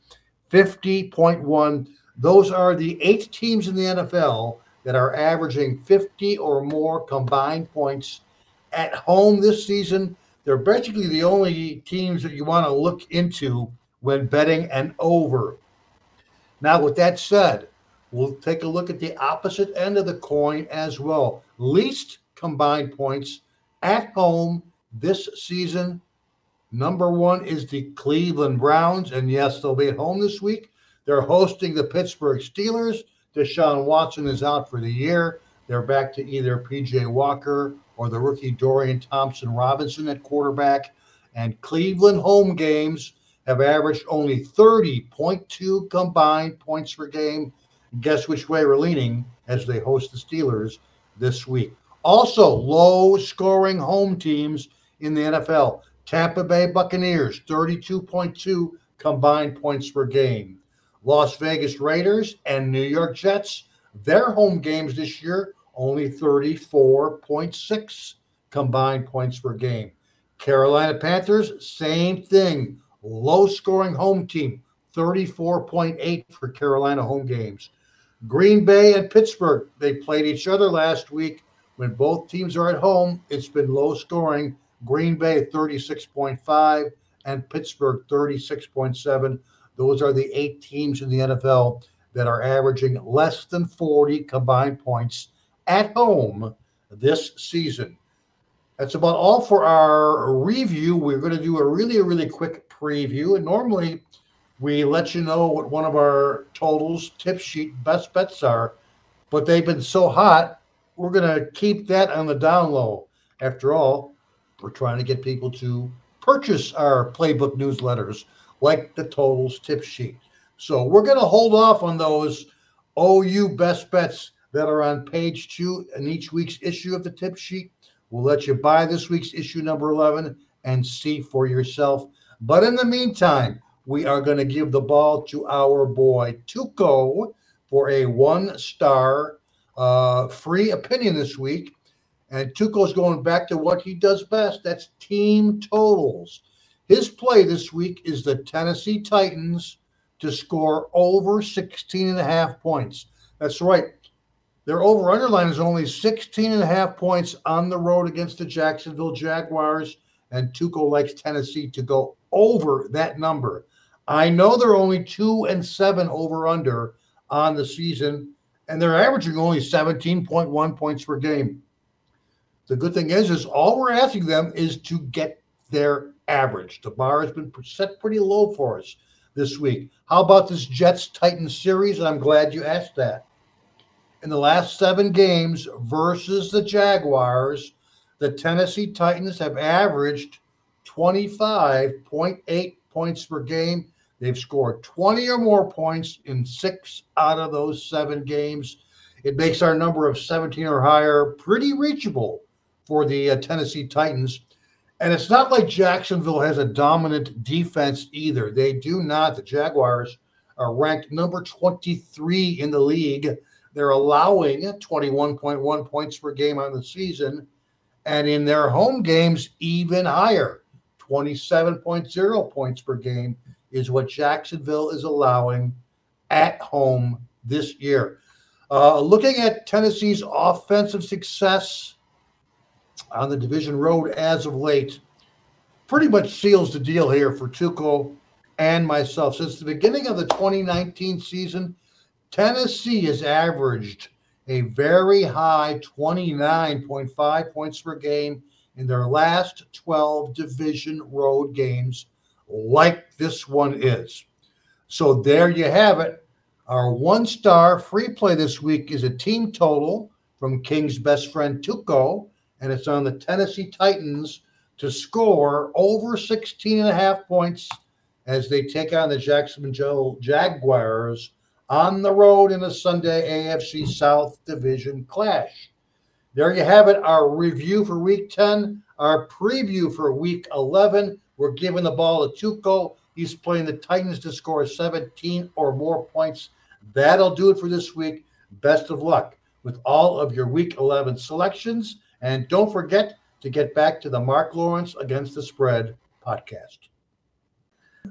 50.1. Those are the 8 teams in the NFL that are averaging 50 or more combined points at home this season. They're basically the only teams that you want to look into when betting an over. Now, with that said, we'll take a look at the opposite end of the coin as well. Least combined points at home this season. Number 1 is the Cleveland Browns, and yes, they'll be at home this week. They're hosting the Pittsburgh Steelers. Deshaun Watson is out for the year. They're back to either P.J. Walker or the rookie Dorian Thompson-Robinson at quarterback. And Cleveland home games have averaged only 30.2 combined points per game. Guess which way we're leaning as they host the Steelers this week. Also, low-scoring home teams in the NFL. Tampa Bay Buccaneers, 32.2 combined points per game. Las Vegas Raiders and New York Jets, their home games this year, only 34.6 combined points per game. Carolina Panthers, same thing. Low-scoring home team, 34.8 for Carolina home games. Green Bay and Pittsburgh, they played each other last week. When both teams are at home, it's been low-scoring. Green Bay, 36.5, and Pittsburgh, 36.7. Those are the 8 teams in the NFL that are averaging less than 40 combined points at home this season. That's about all for our review. We're going to do a really quick preview. And normally we let you know what one of our totals, tip sheet, best bets are. But they've been so hot, we're going to keep that on the down low. After all, we're trying to get people to purchase our Playbook newsletters like the totals tip sheet. So we're going to hold off on those OU best bets that are on page 2 in each week's issue of the tip sheet. We'll let you buy this week's issue number 11 and see for yourself. But in the meantime, we are going to give the ball to our boy Tuco for a 1-star free opinion this week. And Tuco's going back to what he does best. That's team totals. His play this week is the Tennessee Titans to score over 16.5 points. That's right. Their over-underline is only 16.5 points on the road against the Jacksonville Jaguars, and Tuco likes Tennessee to go over that number. I know they're only 2-7 over-under on the season, and they're averaging only 17.1 points per game. The good thing is all we're asking them is to get their average. The bar has been set pretty low for us this week. How about this Jets-Titans series? I'm glad you asked that. In the last 7 games versus the Jaguars, the Tennessee Titans have averaged 25.8 points per game. They've scored 20 or more points in 6 out of those 7 games. It makes our number of 17 or higher pretty reachable for the Tennessee Titans. And it's not like Jacksonville has a dominant defense either. They do not. The Jaguars are ranked number 23 in the league. They're allowing 21.1 points per game on the season. And in their home games, even higher, 27.0 points per game is what Jacksonville is allowing at home this year. Looking at Tennessee's offensive success on the division road as of late, pretty much seals the deal here for Tuco and myself. Since the beginning of the 2019 season, Tennessee has averaged a very high 29.5 points per game in their last 12 division road games, like this one is. So there you have it. Our 1-star free play this week is a team total from King's best friend Tuco, and it's on the Tennessee Titans to score over 16.5 points as they take on the Jacksonville Jaguars on the road in a Sunday AFC South Division clash. There you have it, our review for Week 10. our preview for Week 11. We're giving the ball to Tuco. He's playing the Titans to score 17 or more points. That'll do it for this week. Best of luck with all of your Week 11 selections. And don't forget to get back to the Marc Lawrence Against the Spread podcast.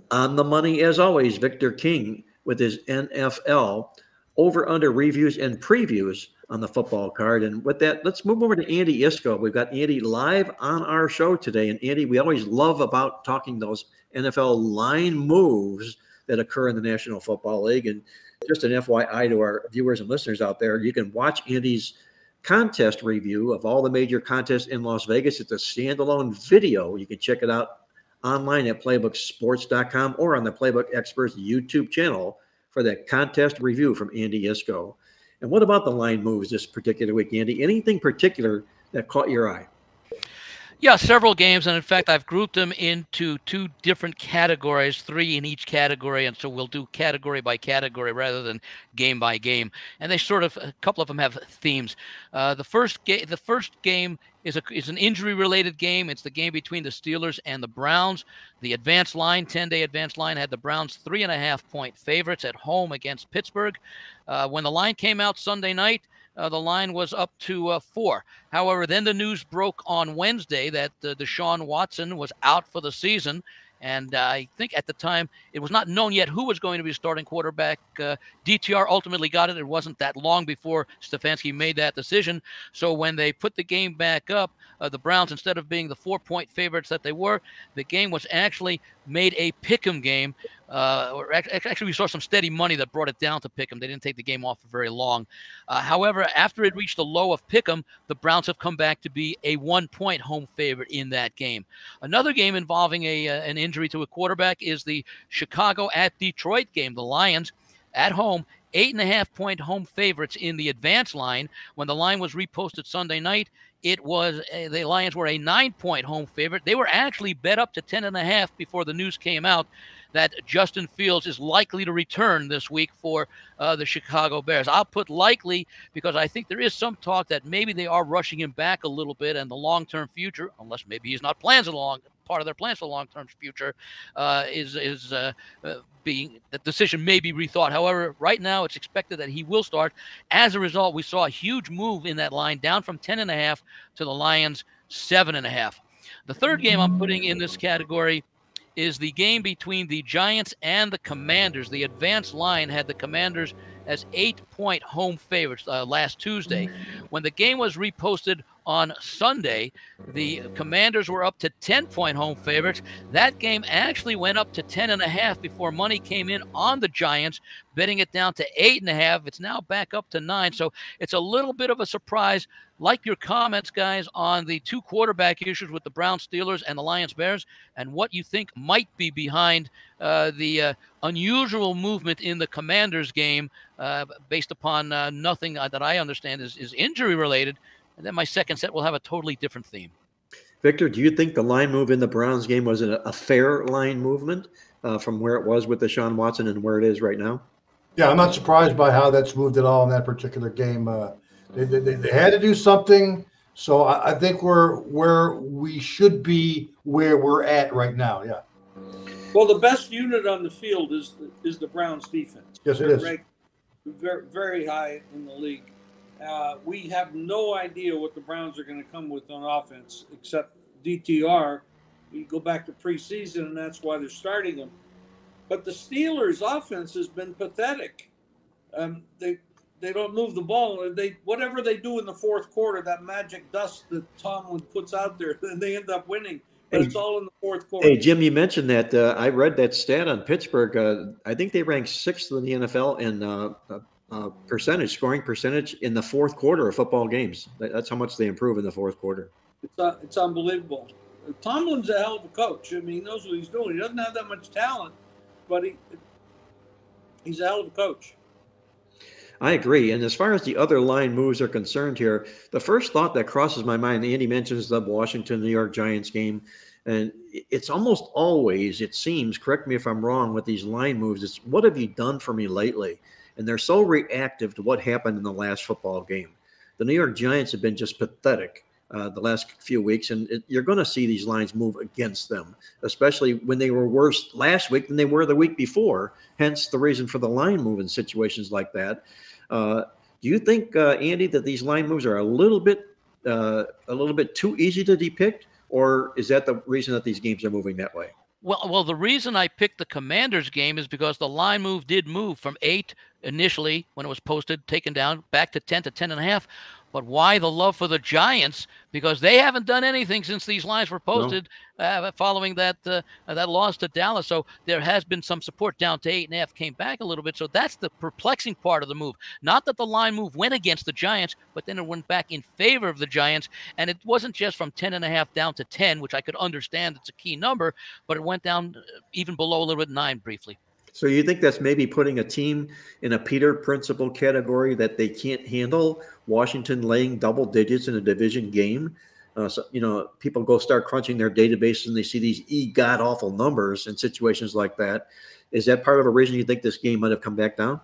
On the money, as always, Victor King with his NFL over-under reviews and previews on the football card. And with that, let's move over to Andy Iskoe. We've got Andy live on our show today. And Andy, we always love about talking those NFL line moves that occur in the National Football League. And just an FYI to our viewers and listeners out there, you can watch Andy's contest review of all the major contests in Las Vegas. It's a standalone video. You can check it out online at playbooksports.com or on the Playbook Experts YouTube channel for that contest review from Andy Iskoe. And what about the line moves this particular week, Andy? Anything particular that caught your eye? Yeah, several games, and in fact, I've grouped them into two different categories, 3 in each category, and so we'll do category by category rather than game by game. And they sort of, a couple of them have themes. The first game is an injury-related game. It's the game between the Steelers and the Browns. The advanced line, 10-day advanced line, had the Browns 3.5-point favorites at home against Pittsburgh. When the line came out Sunday night, the line was up to 4. However, then the news broke on Wednesday that Deshaun Watson was out for the season. And I think at the time it was not known yet who was going to be starting quarterback. DTR ultimately got it. It wasn't that long before Stefanski made that decision. So when they put the game back up, the Browns, instead of being the 4-point favorites that they were, the game was actually made a pick'em game. Actually, we saw some steady money that brought it down to pick'em. They didn't take the game off for very long. However, after it reached the low of pick'em, the Browns have come back to be a 1-point home favorite in that game. Another game involving an injury to a quarterback is the Chicago at Detroit game. The Lions at home, 8.5-point home favorites in the advance line. When the line was reposted Sunday night, it was the Lions were a 9-point home favorite. They were actually bet up to 10.5 before the news came out that Justin Fields is likely to return this week for the Chicago Bears. I'll put likely because I think there is some talk that maybe they are rushing him back a little bit, and the long-term future, unless maybe he's not part of their plans for the long-term future, being the decision may be rethought. However, right now it's expected that he will start. As a result, we saw a huge move in that line down from 10.5 to the Lions 7.5. The third game I'm putting in this category is the game between the Giants and the Commanders. The advanced line had the Commanders as 8-point home favorites last Tuesday. When the game was reposted on Sunday, the Commanders were up to 10-point home favorites. That game actually went up to 10.5 before money came in on the Giants, betting it down to 8.5. It's now back up to 9. So it's a little bit of a surprise. Like your comments, guys, on the two quarterback issues with the Browns, Steelers, and the Lions, Bears, and what you think might be behind the unusual movement in the Commanders game based upon nothing that I understand is injury-related. And then my second set will have a totally different theme. Victor, do you think the line move in the Browns game was a fair line movement from where it was with Deshaun Watson and where it is right now? Yeah, I'm not surprised by how that's moved at all in that particular game. They had to do something, so I think we're where we should be, where we're at right now. Yeah. Well, the best unit on the field is the Browns defense. Yes, it is. Very, very high in the league. We have no idea what the Browns are going to come with on offense, except DTR. We go back to preseason, and that's why they're starting him. But the Steelers' offense has been pathetic. They don't move the ball. Whatever they do in the fourth quarter, that magic dust that Tomlin puts out there, then they end up winning. But it's all in the fourth quarter. Hey, Jim, you mentioned that. I read that stat on Pittsburgh. I think they ranked 6th in the NFL in scoring percentage in the fourth quarter of football games. That's how much they improve in the fourth quarter. It's unbelievable. Tomlin's a hell of a coach. I mean, he knows what he's doing. He doesn't have that much talent, but he's a hell of a coach. I agree. And as far as the other line moves are concerned here, the first thought that crosses my mind, Andy mentions the Washington, New York Giants game. And it's almost always, it seems, correct me if I'm wrong, with these line moves, it's what have you done for me lately? And they're so reactive to what happened in the last football game. The New York Giants have been just pathetic the last few weeks, and you're going to see these lines move against them, especially when they were worse last week than they were the week before. Hence the reason for the line move in situations like that. Do you think, Andy, that these line moves are a little bit too easy to depict, or is that the reason that these games are moving that way? Well, the reason I picked the Commanders game is because the line move did move from 8 initially when it was posted, taken down, back to 10 to 10.5. But why the love for the Giants? Because they haven't done anything since these lines were posted following that loss to Dallas. So there has been some support down to 8.5, came back a little bit. So that's the perplexing part of the move. Not that the line move went against the Giants, but then it went back in favor of the Giants. And it wasn't just from 10.5 down to 10, which I could understand it's a key number, but it went down even below a little bit 9 briefly. So you think that's maybe putting a team in a Peter principle category that they can't handle Washington laying double digits in a division game? So, people go start crunching their databases and they see these god-awful numbers in situations like that. Is that part of a reason you think this game might have come back down?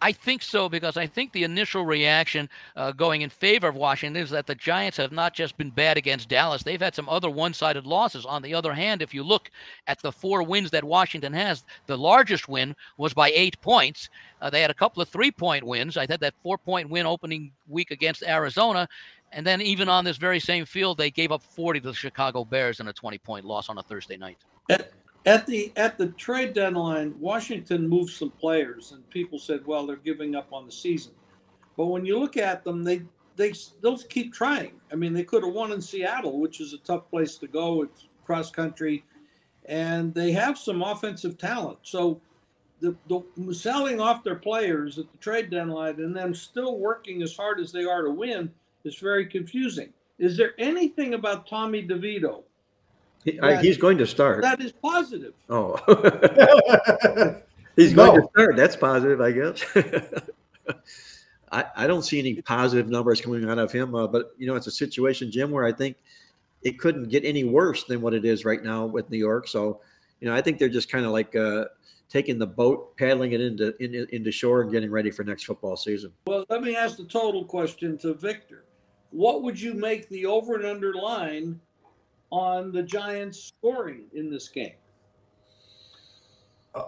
I think so, because I think the initial reaction going in favor of Washington is that the Giants have not just been bad against Dallas. They've had some other one-sided losses. On the other hand, if you look at the 4 wins that Washington has, the largest win was by 8 points. They had a couple of 3-point wins. I had that 4-point win opening week against Arizona. And then even on this very same field, they gave up 40 to the Chicago Bears in a 20-point loss on a Thursday night. At the trade deadline, Washington moved some players, and people said, well, they're giving up on the season. But when you look at them, they'll keep trying. I mean, they could have won in Seattle, which is a tough place to go. It's cross country, and they have some offensive talent. So the selling off their players at the trade deadline and them still working as hard as they are to win is very confusing. Is there anything about Tommy DeVito? He's going to start. That is positive. Oh, he's going to start. That's positive, I guess. I don't see any positive numbers coming out of him, but it's a situation, Jim, where I think it couldn't get any worse than what it is right now with New York. So, I think they're just kind of like taking the boat, paddling it into shore, and getting ready for next football season. Well, let me ask the total question to Victor. What would you make the over and under line on the Giants scoring in this game?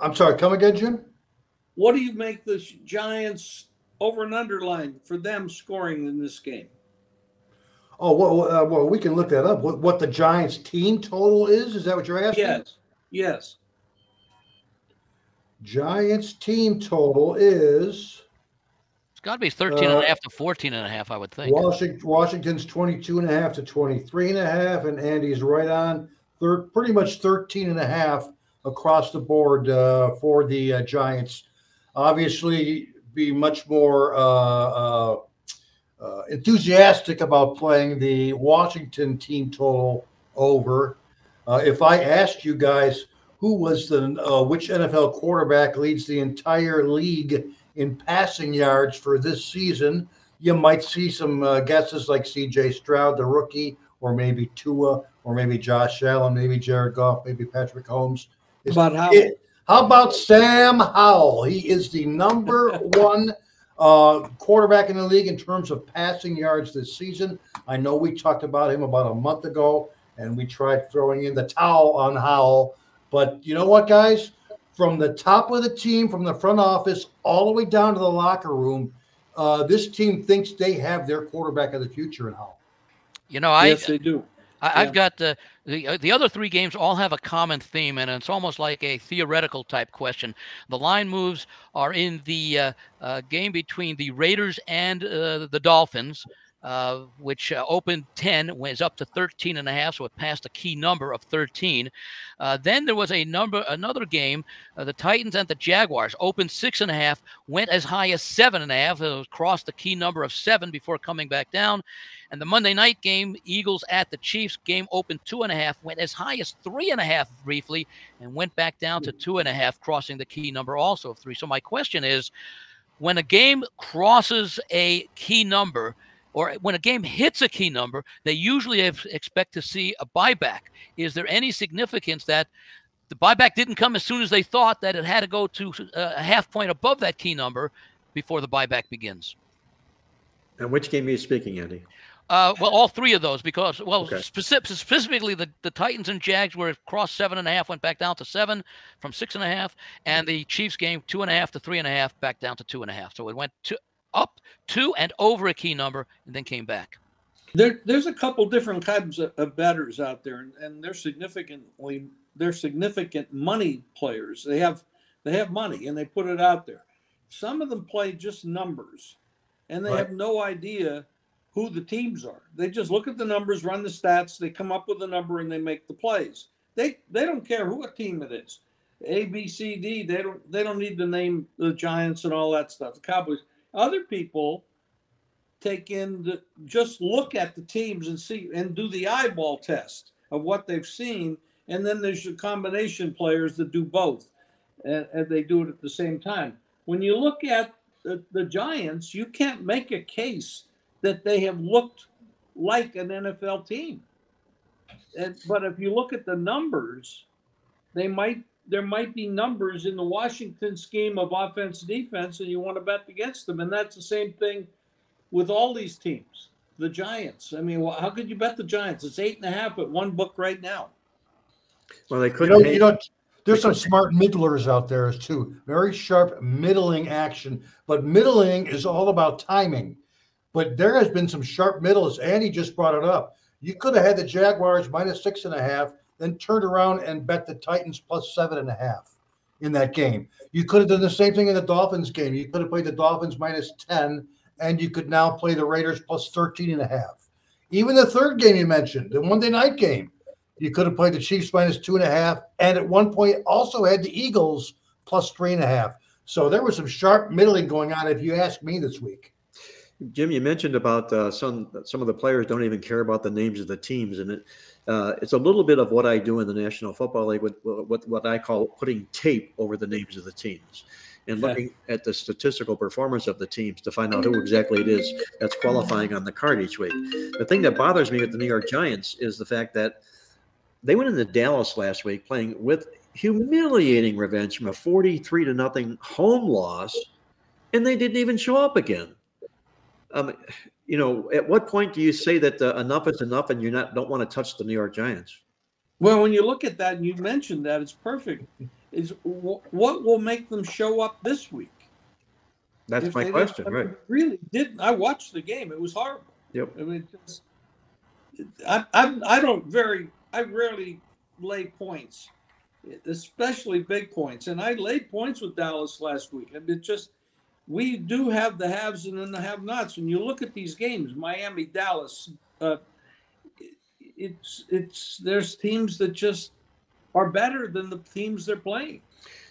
I'm sorry, come again, Jim? What do you make the Giants over and under line for them scoring in this game? Oh, well, we can look that up. What the Giants team total is? Is that what you're asking? Yes. Giants team total is... It's got to be 13.5 to 14.5, I would think. Washington's 22.5 to 23.5, and Andy's right on. Pretty much 13.5 across the board for the Giants. Obviously, be much more enthusiastic about playing the Washington team total over. If I asked you guys who was which NFL quarterback leads the entire league in passing yards for this season, you might see some guesses like C.J. Stroud, the rookie, or maybe Tua, or maybe Josh Allen, maybe Jared Goff, maybe Patrick Mahomes. How about Sam Howell? He is the number 1 quarterback in the league in terms of passing yards this season. I know we talked about him about a month ago, and we tried throwing in the towel on Howell. But you know what, guys? From the top of the team, from the front office, all the way down to the locker room, this team thinks they have their quarterback of the future in Howell. Yes, they do. I've got the other 3 games all have a common theme, and it's almost like a theoretical type question. The line moves are in the game between the Raiders and the Dolphins, which opened 10, went up to 13.5, so it passed a key number of 13. Then there was another game, the Titans and the Jaguars, opened 6.5, went as high as 7.5, crossed the key number of 7 before coming back down. And the Monday night game, Eagles at the Chiefs, game opened 2.5, went as high as 3.5 briefly, and went back down to 2.5, crossing the key number also of 3. So my question is, when a game crosses a key number, or when a game hits a key number, they usually expect to see a buyback. Is there any significance that the buyback didn't come as soon as they thought, that it had to go to a half point above that key number before the buyback begins? And which game are you speaking, Andy? Well, all three of those, because Okay. specifically the Titans and Jags were across 7.5, went back down to 7 from 6.5, and the Chiefs game 2.5 to 3.5, back down to 2.5. So it went up 2 and over a key number, and then came back. There's a couple different kinds of bettors out there, and they're significant money players. They have money and they put it out there. Some of them play just numbers, and they have no idea who the teams are. They just look at the numbers, run the stats, they come up with a number, and they make the plays. They don't care who a team it is. A, B, C, D. They don't need to name the Giants and all that stuff. The Cowboys. Other people just look at the teams and see and do the eyeball test of what they've seen, and then there's your combination players that do both, and they do it at the same time. When you look at the Giants, you can't make a case that they have looked like an NFL team. But if you look at the numbers, there might be numbers in the Washington scheme of offense defense, and you want to bet against them, and that's the same thing with all these teams. The Giants. I mean, how could you bet the Giants? It's 8.5 at one book right now. Well, they couldn't. There's some smart middlers out there too. Very sharp middling action, but middling is all about timing. But there has been some sharp middles. Andy just brought it up. You could have had the Jaguars minus 6.5, then turned around and bet the Titans plus 7.5 in that game. You could have done the same thing in the Dolphins game. You could have played the Dolphins minus 10, and you could now play the Raiders plus 13.5. Even the third game you mentioned, the Monday night game, you could have played the Chiefs minus 2.5, and at one point also had the Eagles plus 3.5. So there was some sharp middling going on, if you ask me, this week. Jim, you mentioned about some of the players don't even care about the names of the teams, and it's a little bit of what I do in the National Football League with what I call putting tape over the names of the teams and looking at the statistical performance of the teams to find out who exactly it is that's qualifying on the card each week. The thing that bothers me with the New York Giants is the fact that they went into Dallas last week playing with humiliating revenge from a 43-0 home loss, and they didn't even show up again. At what point do you say that enough is enough and you don't want to touch the New York Giants? Well, when you look at that, and you mentioned that, it's perfect. Is what will make them show up this week? That's my question, right? Really didn't. I watched the game. It was horrible. Yep. I mean, I rarely lay points, especially big points. And I laid points with Dallas last week. And we do have the haves and then the have-nots. When you look at these games, Miami, Dallas, there's teams that just are better than the teams they're playing.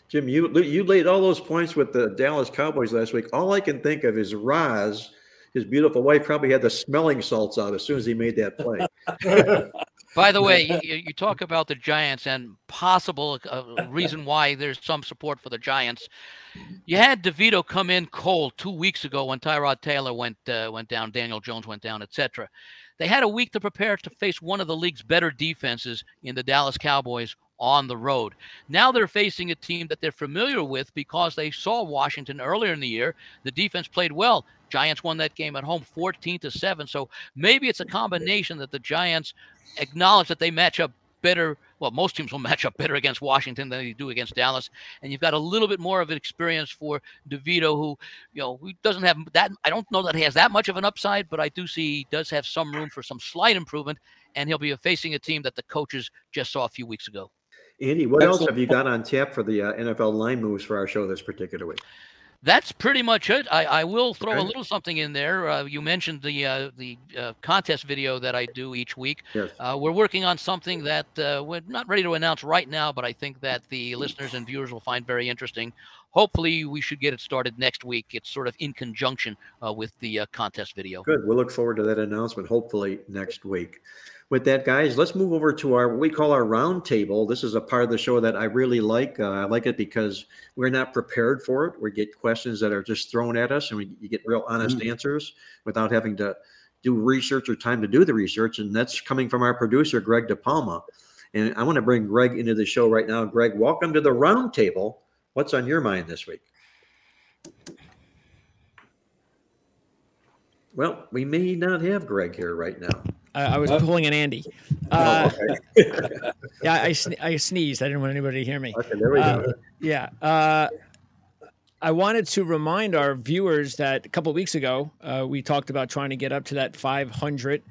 Jim, you laid all those points with the Dallas Cowboys last week. All I can think of is Roz, his beautiful wife, probably had the smelling salts out as soon as he made that play. By the way, you talk about the Giants and possible reason why there's some support for the Giants. You had DeVito come in cold 2 weeks ago when Tyrod Taylor went down, Daniel Jones went down, etc. They had a week to prepare to face one of the league's better defenses in the Dallas Cowboys on the road. Now they're facing a team that they're familiar with because they saw Washington earlier in the year. The defense played well. Giants won that game at home 14-7. So maybe it's a combination that the Giants acknowledge that they match up better. Well, most teams will match up better against Washington than they do against Dallas. And you've got a little bit more of an experience for DeVito, who doesn't have that. I don't know that he has that much of an upside, but I do see he does have some room for some slight improvement. And he'll be facing a team that the coaches just saw a few weeks ago. Andy, what else have you got on tap for the NFL line moves for our show this particular week? That's pretty much it. I will throw a little something in there. You mentioned the contest video that I do each week. Yes. We're working on something that we're not ready to announce right now, but I think that the listeners and viewers will find very interesting. Hopefully, we should get it started next week. It's sort of in conjunction with the contest video. Good. We'll look forward to that announcement, hopefully next week. With that, guys, let's move over to what we call our roundtable. This is a part of the show that I really like. I like it because we're not prepared for it. We get questions that are just thrown at us, and you get real honest answers without having to do research or time to do the research. And that's coming from our producer, Greg DePalma. And I want to bring Greg into the show right now. Greg, welcome to the roundtable. What's on your mind this week? Well, we may not have Greg here right now. I was pulling an Andy. Okay. Yeah, I sneezed. I didn't want anybody to hear me. Okay, there we go. Yeah. I wanted to remind our viewers that a couple of weeks ago, we talked about trying to get up to that 500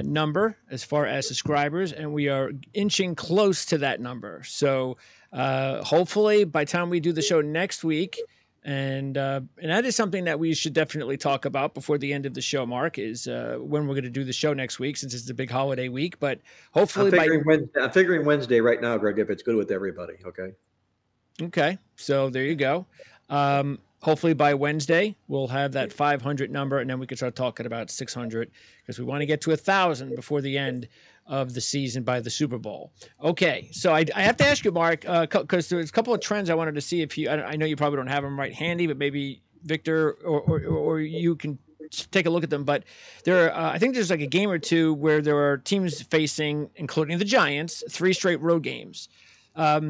number as far as subscribers, and we are inching close to that number. So hopefully by the time we do the show next week, and that is something that we should definitely talk about before the end of the show, Mark, is when we're going to do the show next week, since it's a big holiday week. But hopefully I'm figuring Wednesday right now, Greg, if it's good with everybody. Okay. So there you go. Hopefully by Wednesday, we'll have that 500 number, and then we can start talking about 600, because we want to get to 1,000 before the end of the season by the Super Bowl. Okay, so I have to ask you, Mark, because there's a couple of trends I wanted to see if you. I know you probably don't have them right handy, but maybe Victor or you can take a look at them. But there, I think there's like a game or two where there are teams facing, including the Giants, 3 straight road games. Are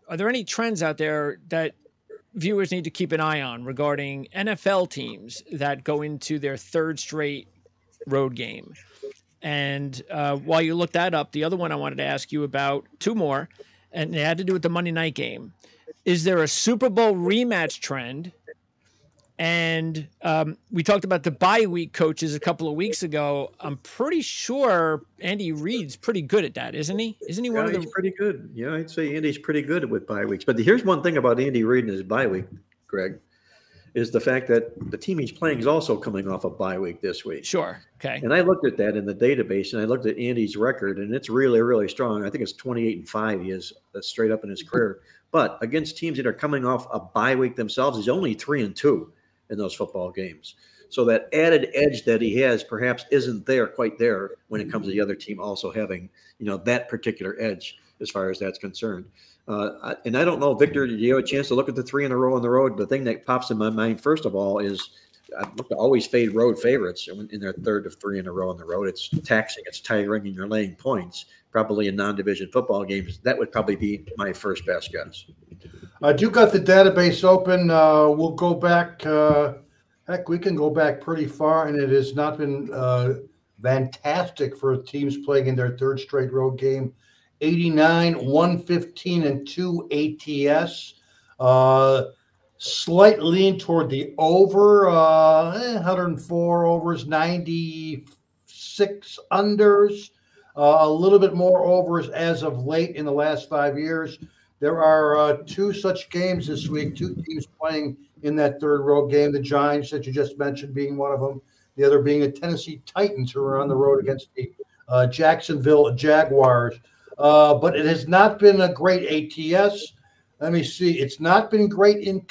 there any trends out there that viewers need to keep an eye on regarding NFL teams that go into their 3rd straight road game? And while you look that up, the other one I wanted to ask you about, 2 more, and they had to do with the Monday night game. Is there a Super Bowl rematch trend? And we talked about the bye week coaches a couple of weeks ago. I'm pretty sure Andy Reid's pretty good at that, isn't he? Isn't he one of the? He's pretty good. Yeah, I'd say Andy's pretty good with bye weeks. But here's one thing about Andy Reid and his bye week, Greg, is the fact that the team he's playing is also coming off a bye week this week. Sure. Okay. And I looked at that in the database, and I looked at Andy's record, and it's really, really strong. I think it's 28-5. He is straight up in his career. But against teams that are coming off a bye week themselves, he's only 3-2 in those football games. So that added edge that he has perhaps isn't quite there when it comes to the other team also having, that particular edge as far as that's concerned. And I don't know, Victor, did you have a chance to look at the 3 in a row on the road? The thing that pops in my mind, first of all, is I look to always fade road favorites in their 3rd of 3 in a row on the road. It's taxing, it's tiring, and you're laying points. Probably in non-division football games, that would probably be my first best guess. I do got the database open. We'll go back. Heck, we can go back pretty far, and it has not been fantastic for teams playing in their 3rd straight road game. 89, 115, and 2 ATS. Slight lean toward the over. 104 overs, 96 unders. A little bit more overs as of late in the last 5 years. There are 2 such games this week, 2 teams playing in that 3rd road game. The Giants that you just mentioned being one of them, the other being the Tennessee Titans, who are on the road against the Jacksonville Jaguars. But it has not been a great ATS. Let me see. It's not been great in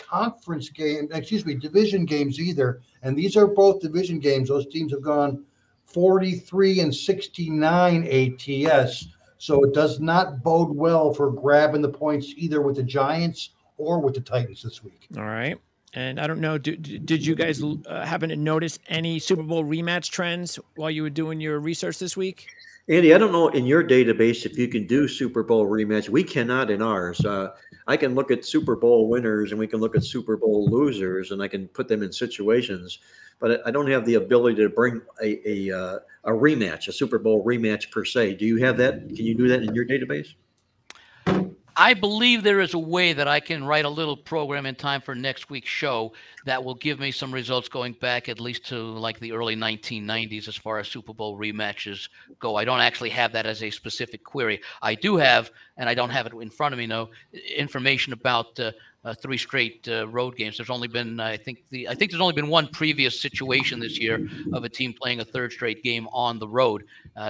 division games either. And these are both division games. Those teams have gone 43 and 69 ATS. So it does not bode well for grabbing the points either with the Giants or with the Titans this week. All right. And I don't know, did you guys happen to notice any Super Bowl rematch trends while you were doing your research this week? Andy, I don't know in your database if you can do Super Bowl rematch. We cannot in ours. I can look at Super Bowl winners and we can look at Super Bowl losers, and I can put them in situations. But I don't have the ability to bring a rematch, a Super Bowl rematch per se. Do you have that? Can you do that in your database? I believe there is a way that I can write a little program in time for next week's show that will give me some results going back at least to like the early 1990s as far as Super Bowl rematches go. I don't actually have that as a specific query. I do have, and I don't have it in front of me now, information about 3 straight road games. There's only been, I think there's only been one previous situation this year of a team playing a 3rd straight game on the road.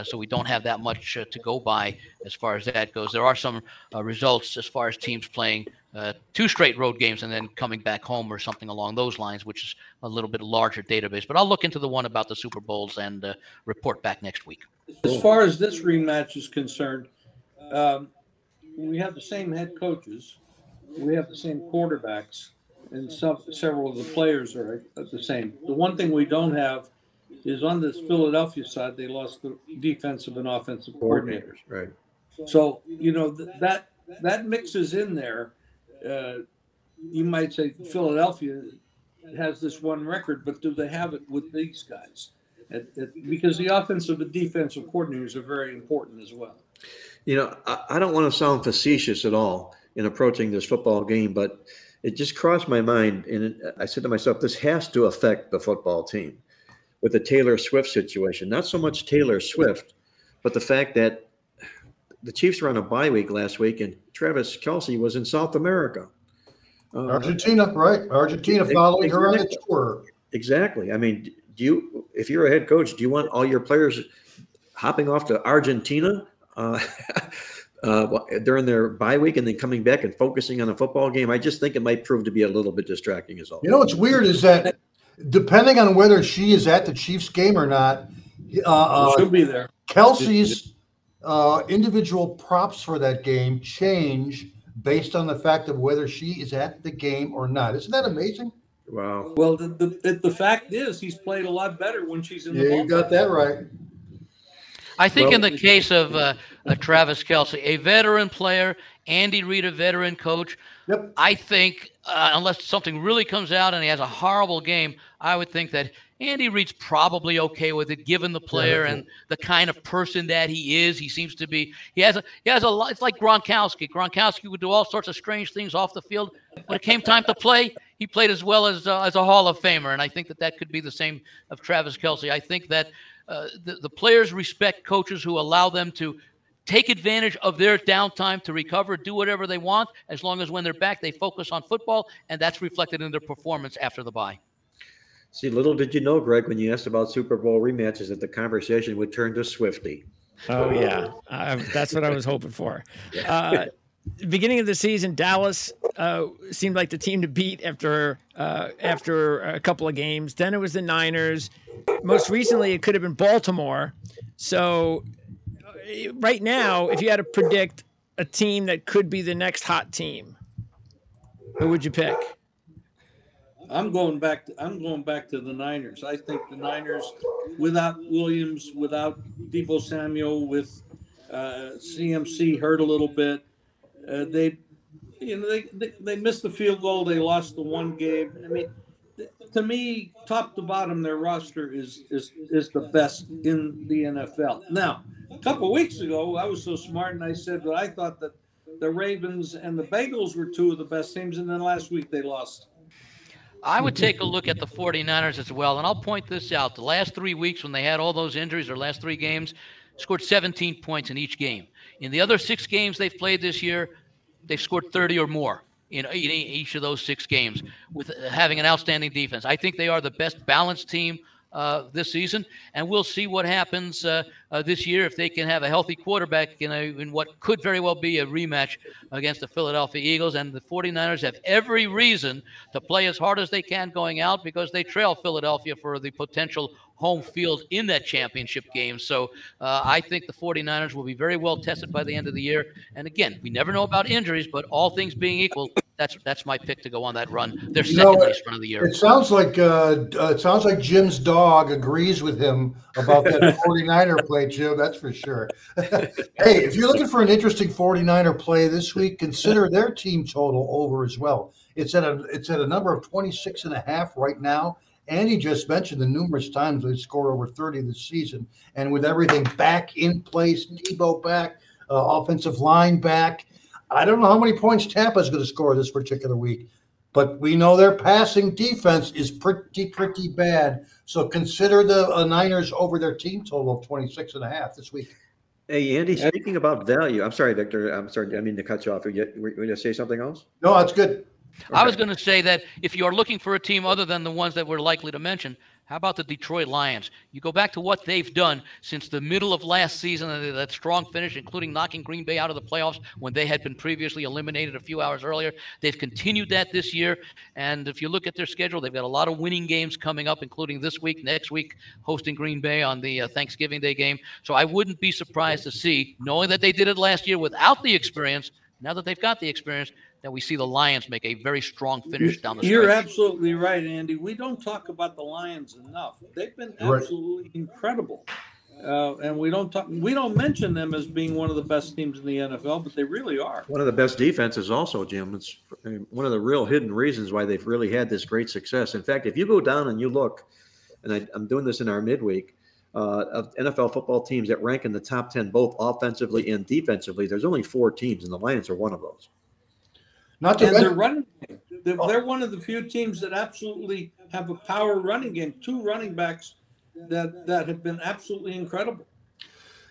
So we don't have that much to go by as far as that goes. There are some results as far as teams playing 2 straight road games and then coming back home or something along those lines, which is a little bit larger database. But I'll look into the one about the Super Bowls and report back next week. As far as this rematch is concerned, we have the same head coaches. We have the same quarterbacks, and several of the players are the same. The one thing we don't have is on this Philadelphia side, they lost the defensive and offensive coordinators. Right. So, that mixes in there. You might say Philadelphia has this one record, but do they have it with these guys? Because the offensive and defensive coordinators are very important as well. You know, I don't want to sound facetious at all in approaching this football game, but it just crossed my mind, and I said to myself, this has to affect the football team with the Taylor Swift situation. Not so much Taylor Swift, but the fact that the Chiefs were on a bye week last week, and Travis Kelce was in South America. Argentina, right? Argentina following her on the tour. Exactly. I mean, if you're a head coach, do you want all your players hopping off to Argentina during their bye week and then coming back and focusing on a football game? I just think it might prove to be a little bit distracting as well. You know what's weird is that depending on whether she is at the Chiefs game or not, she'll be there. Kelsey's individual props for that game change based on the fact of whether she is at the game or not. Isn't that amazing? Wow. Well, the fact is he's played a lot better when she's in the ball. You got that right. I think in the case of Travis Kelce, a veteran player, Andy Reid, a veteran coach, Yep. I think unless something really comes out and he has a horrible game, I would think that Andy Reid's probably okay with it, given the player and the kind of person that he is. He seems to be. He has a lot. It's like Gronkowski. Gronkowski would do all sorts of strange things off the field. When it came time to play, he played as well as a Hall of Famer, and I think that could be the same of Travis Kelce. I think that the players respect coaches who allow them to take advantage of their downtime to recover, do whatever they want, as long as when they're back, they focus on football, and that's reflected in their performance after the bye. See, little did you know, Greg, when you asked about Super Bowl rematches, that the conversation would turn to Swiftie. Oh, yeah. That's what I was hoping for. Beginning of the season, Dallas seemed like the team to beat after a couple of games. Then it was the Niners. Most recently, it could have been Baltimore. So right now, if you had to predict a team that could be the next hot team, who would you pick? I'm going back to the Niners. I think the Niners, without Williams, without Deebo Samuel, with CMC hurt a little bit, they missed the field goal. They lost the one game. I mean, to me, top to bottom, their roster is the best in the NFL. Now, a couple of weeks ago, I was so smart and I said that I thought that the Ravens and the Bengals were two of the best teams, and then last week they lost. I would take a look at the 49ers as well, and I'll point this out. The last 3 weeks when they had all those injuries, their last 3 games, scored 17 points in each game. In the other 6 games they've played this year, they've scored 30 or more in each of those 6 games with having an outstanding defense. I think they are the best balanced team this season, and we'll see what happens this year if they can have a healthy quarterback in what could very well be a rematch against the Philadelphia Eagles. And the 49ers have every reason to play as hard as they can going out because they trail Philadelphia for the potential home field in that championship game. So I think the 49ers will be very well tested by the end of the year. And again, we never know about injuries, but all things being equal, that's my pick to go on that run. Their second best run of the year. It sounds like Jim's dog agrees with him about that 49er play, Jim. That's for sure. Hey, if you're looking for an interesting 49er play this week, consider their team total over as well. It's at a number of 26.5 right now. Andy just mentioned the numerous times they scored over 30 this season, and with everything back in place, Deebo back, offensive line back. I don't know how many points Tampa is going to score this particular week, but we know their passing defense is pretty bad. So consider the Niners over their team total of 26.5 this week. Hey, Andy, speaking about value, I'm sorry, Victor. I'm sorry. I didn't mean to cut you off. Were you going to say something else? No, that's good. Okay. I was going to say that if you are looking for a team other than the ones that we're likely to mention, how about the Detroit Lions? You go back to what they've done since the middle of last season, that strong finish, including knocking Green Bay out of the playoffs when they had been previously eliminated a few hours earlier. They've continued that this year. And if you look at their schedule, they've got a lot of winning games coming up, including this week, next week, hosting Green Bay on the Thanksgiving Day game. So I wouldn't be surprised to see, knowing that they did it last year without the experience, now that they've got the experience, that we see the Lions make a very strong finish down the stretch. You're absolutely right, Andy. We don't talk about the Lions enough. They've been absolutely incredible. And we don't mention them as being one of the best teams in the NFL, but they really are. One of the best defenses also, Jim. It's one of the real hidden reasons why they've really had this great success. In fact, if you go down and you look, and I'm doing this in our midweek, of NFL football teams that rank in the top 10, both offensively and defensively, there's only 4 teams, and the Lions are one of those. Not to They're running. They're one of the few teams that absolutely have a power running game. 2 running backs that have been absolutely incredible.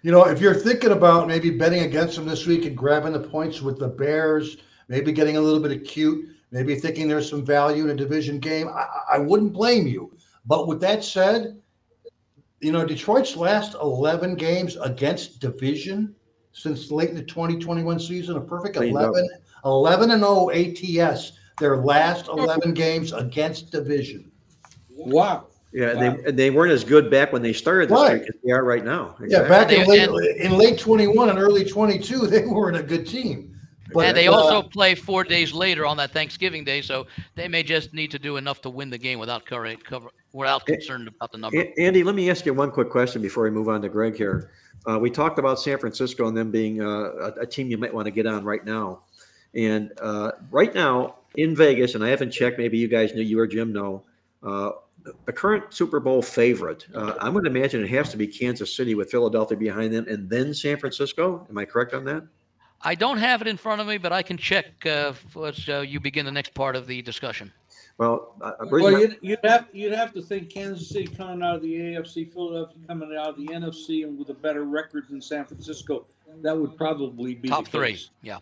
You know, if you're thinking about maybe betting against them this week and grabbing the points with the Bears, maybe getting a little bit of cute, maybe thinking there's some value in a division game, I wouldn't blame you. But with that said, you know, Detroit's last 11 games against division since late in the 2021 season, a perfect 11-0 ATS, their last 11 games against division. Wow. Yeah, wow. They weren't as good back when they started this week as they are right now. Exactly. Yeah, back in late 21 and early 22, they weren't a good team. But, and they also play 4 days later on that Thanksgiving Day, so they may just need to do enough to win the game without concerned about the number. Andy, let me ask you one quick question before we move on to Greg here. We talked about San Francisco and them being a team you might want to get on right now. And right now in Vegas, and I haven't checked, maybe you guys know, you or Jim know, the current Super Bowl favorite, I'm going to imagine it has to be Kansas City with Philadelphia behind them and then San Francisco. Am I correct on that? I don't have it in front of me, but I can check as you begin the next part of the discussion. Well, you'd have to think Kansas City coming out of the AFC, Philadelphia coming out of the NFC, and with a better record than San Francisco, that would probably be top the 3. case. Yeah.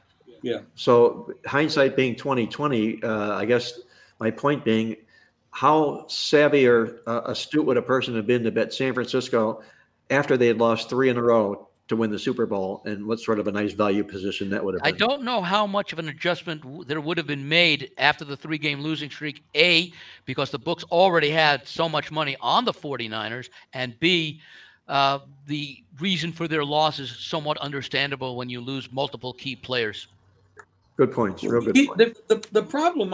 So hindsight being 2020, I guess my point being, how savvy or astute would a person have been to bet San Francisco after they had lost 3 in a row to win the Super Bowl, and what sort of a nice value position that would have been? I don't know how much of an adjustment there would have been made after the 3-game losing streak, A, because the books already had so much money on the 49ers, and B, the reason for their loss is somewhat understandable when you lose multiple key players. Good points. Real good points. The problem,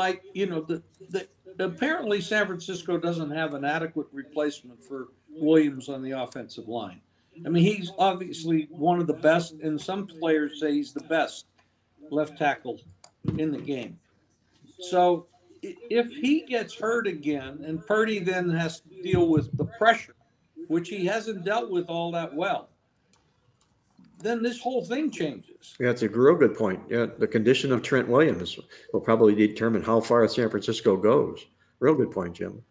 apparently San Francisco doesn't have an adequate replacement for Williams on the offensive line. I mean, he's obviously one of the best, and some players say he's the best left tackle in the game. So if he gets hurt again, and Purdy then has to deal with the pressure, which he hasn't dealt with all that well, then this whole thing changes. Yeah, it's a real good point. Yeah, the condition of Trent Williams will probably determine how far San Francisco goes. Real good point, Jim.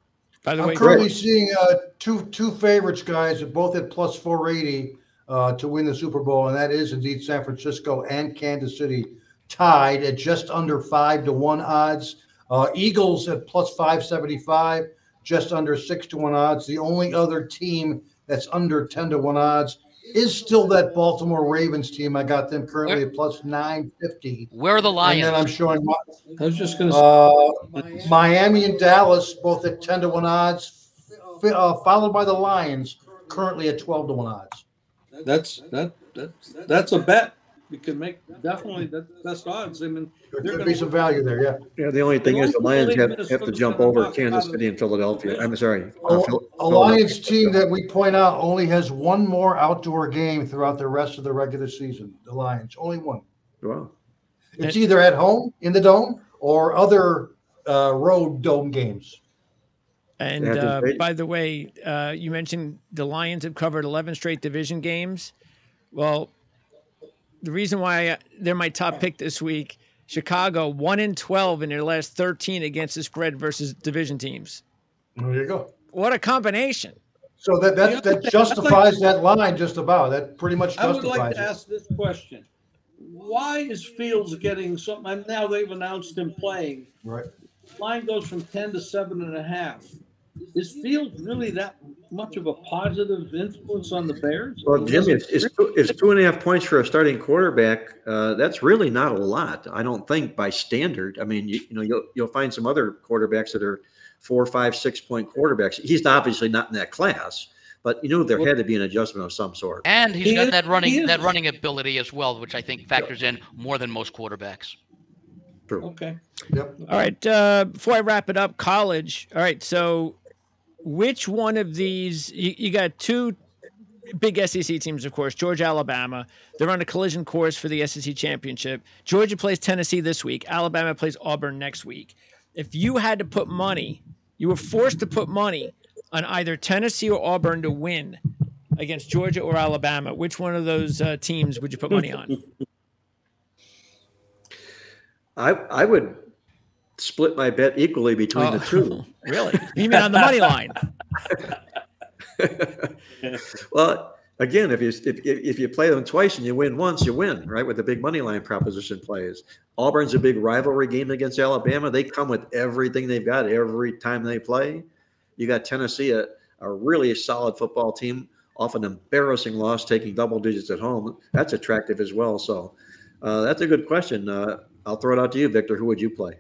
By the I'm way, currently seeing two favorites, guys, both at plus 480 to win the Super Bowl, and that is indeed San Francisco and Kansas City tied at just under 5-1 odds. Eagles at plus 575, just under 6-1 odds. The only other team that's under 10-1 odds is still that Baltimore Ravens team. I got them currently at plus 950. Where are the Lions? And then I'm showing I was just going to say Miami and Dallas both at 10-1 odds, followed by the Lions currently at 12-1 odds. That's a bet. We can make definitely the best odds. I mean, there could be some value there, yeah. Yeah, the only thing is the Lions have to jump over Kansas City and Philadelphia. I'm sorry. A Lions team that we point out only has one more outdoor game throughout the rest of the regular season. The Lions, only one. Wow. It's either at home in the dome or other road dome games. And by the way, you mentioned the Lions have covered 11 straight division games. Well, the reason why they're my top pick this week, Chicago 1-12 in their last 13 against the spread versus division teams. There you go. What a combination. So that justifies that line just about. That pretty much justifies it. I would like to ask this question. Why is Fields getting something? Now they've announced him playing. Right. Line goes from 10 to 7.5. Is Fields really that much of a positive influence on the Bears? Well, Jim, it's 2.5 points for a starting quarterback. That's really not a lot, I don't think, by standard. I mean, you'll find some other quarterbacks that are 4, 5, 6 point quarterbacks. He's obviously not in that class, but there had to be an adjustment of some sort. And he's got that running ability as well, which I think factors in more than most quarterbacks. True. Okay. Yep. All right. Before I wrap it up, college. All right. So which one of these, you got two big SEC teams, of course, Georgia, Alabama. They're on a collision course for the SEC championship. Georgia plays Tennessee this week. Alabama plays Auburn next week. If you had to put money, you were forced to put money on either Tennessee or Auburn to win against Georgia or Alabama, which one of those teams would you put money on? I would split my bet equally between the two. Really? You mean on the money line? Well, again, if you play them twice and you win once, you win, right? With the big money line proposition plays. Auburn's a big rivalry game against Alabama. They come with everything they've got every time they play. You got Tennessee, a really solid football team, off an embarrassing loss, taking double digits at home. That's attractive as well. So that's a good question. I'll throw it out to you, Victor. Who would you play?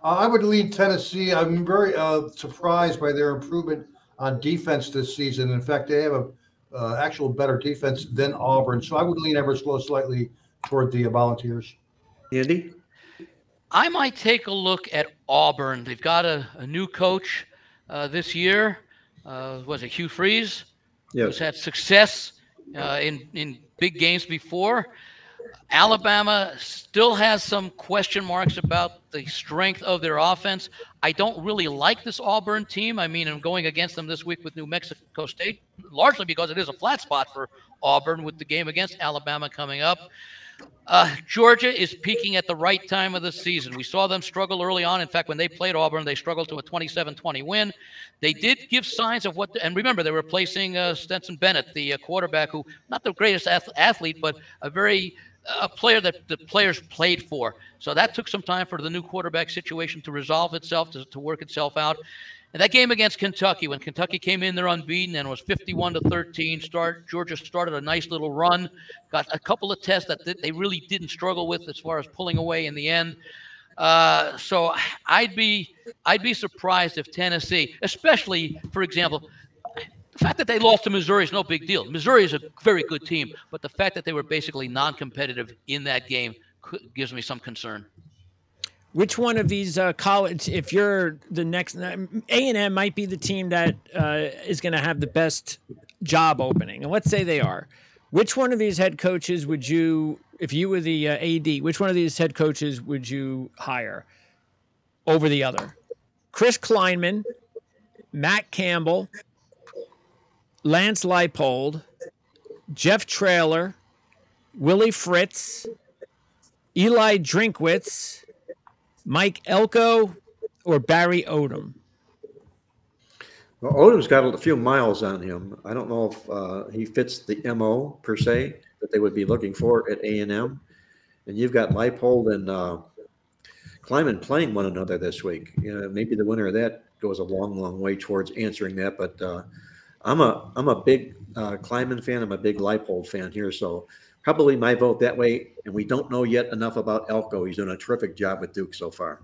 I would lean Tennessee. I'm very surprised by their improvement on defense this season. In fact, they have a actual better defense than Auburn. So I would lean ever so slightly toward the Volunteers. Andy? I might take a look at Auburn. They've got a new coach this year. Was it Hugh Freeze? Yes. Who's had success in big games before. Alabama still has some question marks about the strength of their offense. I don't really like this Auburn team. I mean, I'm going against them this week with New Mexico State, largely because it is a flat spot for Auburn with the game against Alabama coming up. Georgia is peaking at the right time of the season. We saw them struggle early on. In fact, when they played Auburn, they struggled to a 27-20 win. They did give signs of what, and remember, they were replacing Stetson Bennett, the quarterback, who not the greatest athlete, but a player that the players played for. So that took some time for the new quarterback situation to resolve itself, to work itself out. And that game against Kentucky, when Kentucky came in there unbeaten and was 51-13 Georgia started a nice little run, got a couple of tests that they really didn't struggle with as far as pulling away in the end. So I'd be surprised if Tennessee, especially, for example, the fact that they lost to Missouri is no big deal. Missouri is a very good team, but the fact that they were basically non-competitive in that game gives me some concern. Which one of these college, if you're the next, A&M might be the team that is going to have the best job opening. And let's say they are. Which one of these head coaches would you, if you were the AD, which one of these head coaches would you hire over the other? Chris Kleinman, Matt Campbell, Lance Leipold, Jeff Traylor, Willie Fritz, Eli Drinkwitz, Mike Elko, or Barry Odom? Well, Odom's got a few miles on him. I don't know if he fits the MO per se that they would be looking for at A&M. And you've got Leipold and Kleinman playing one another this week. You know, maybe the winner of that goes a long, long way towards answering that. But I'm a big Kleinman fan. I'm a big Leipold fan here. So probably my vote that way. And we don't know yet enough about Elko. He's done a terrific job with Duke so far.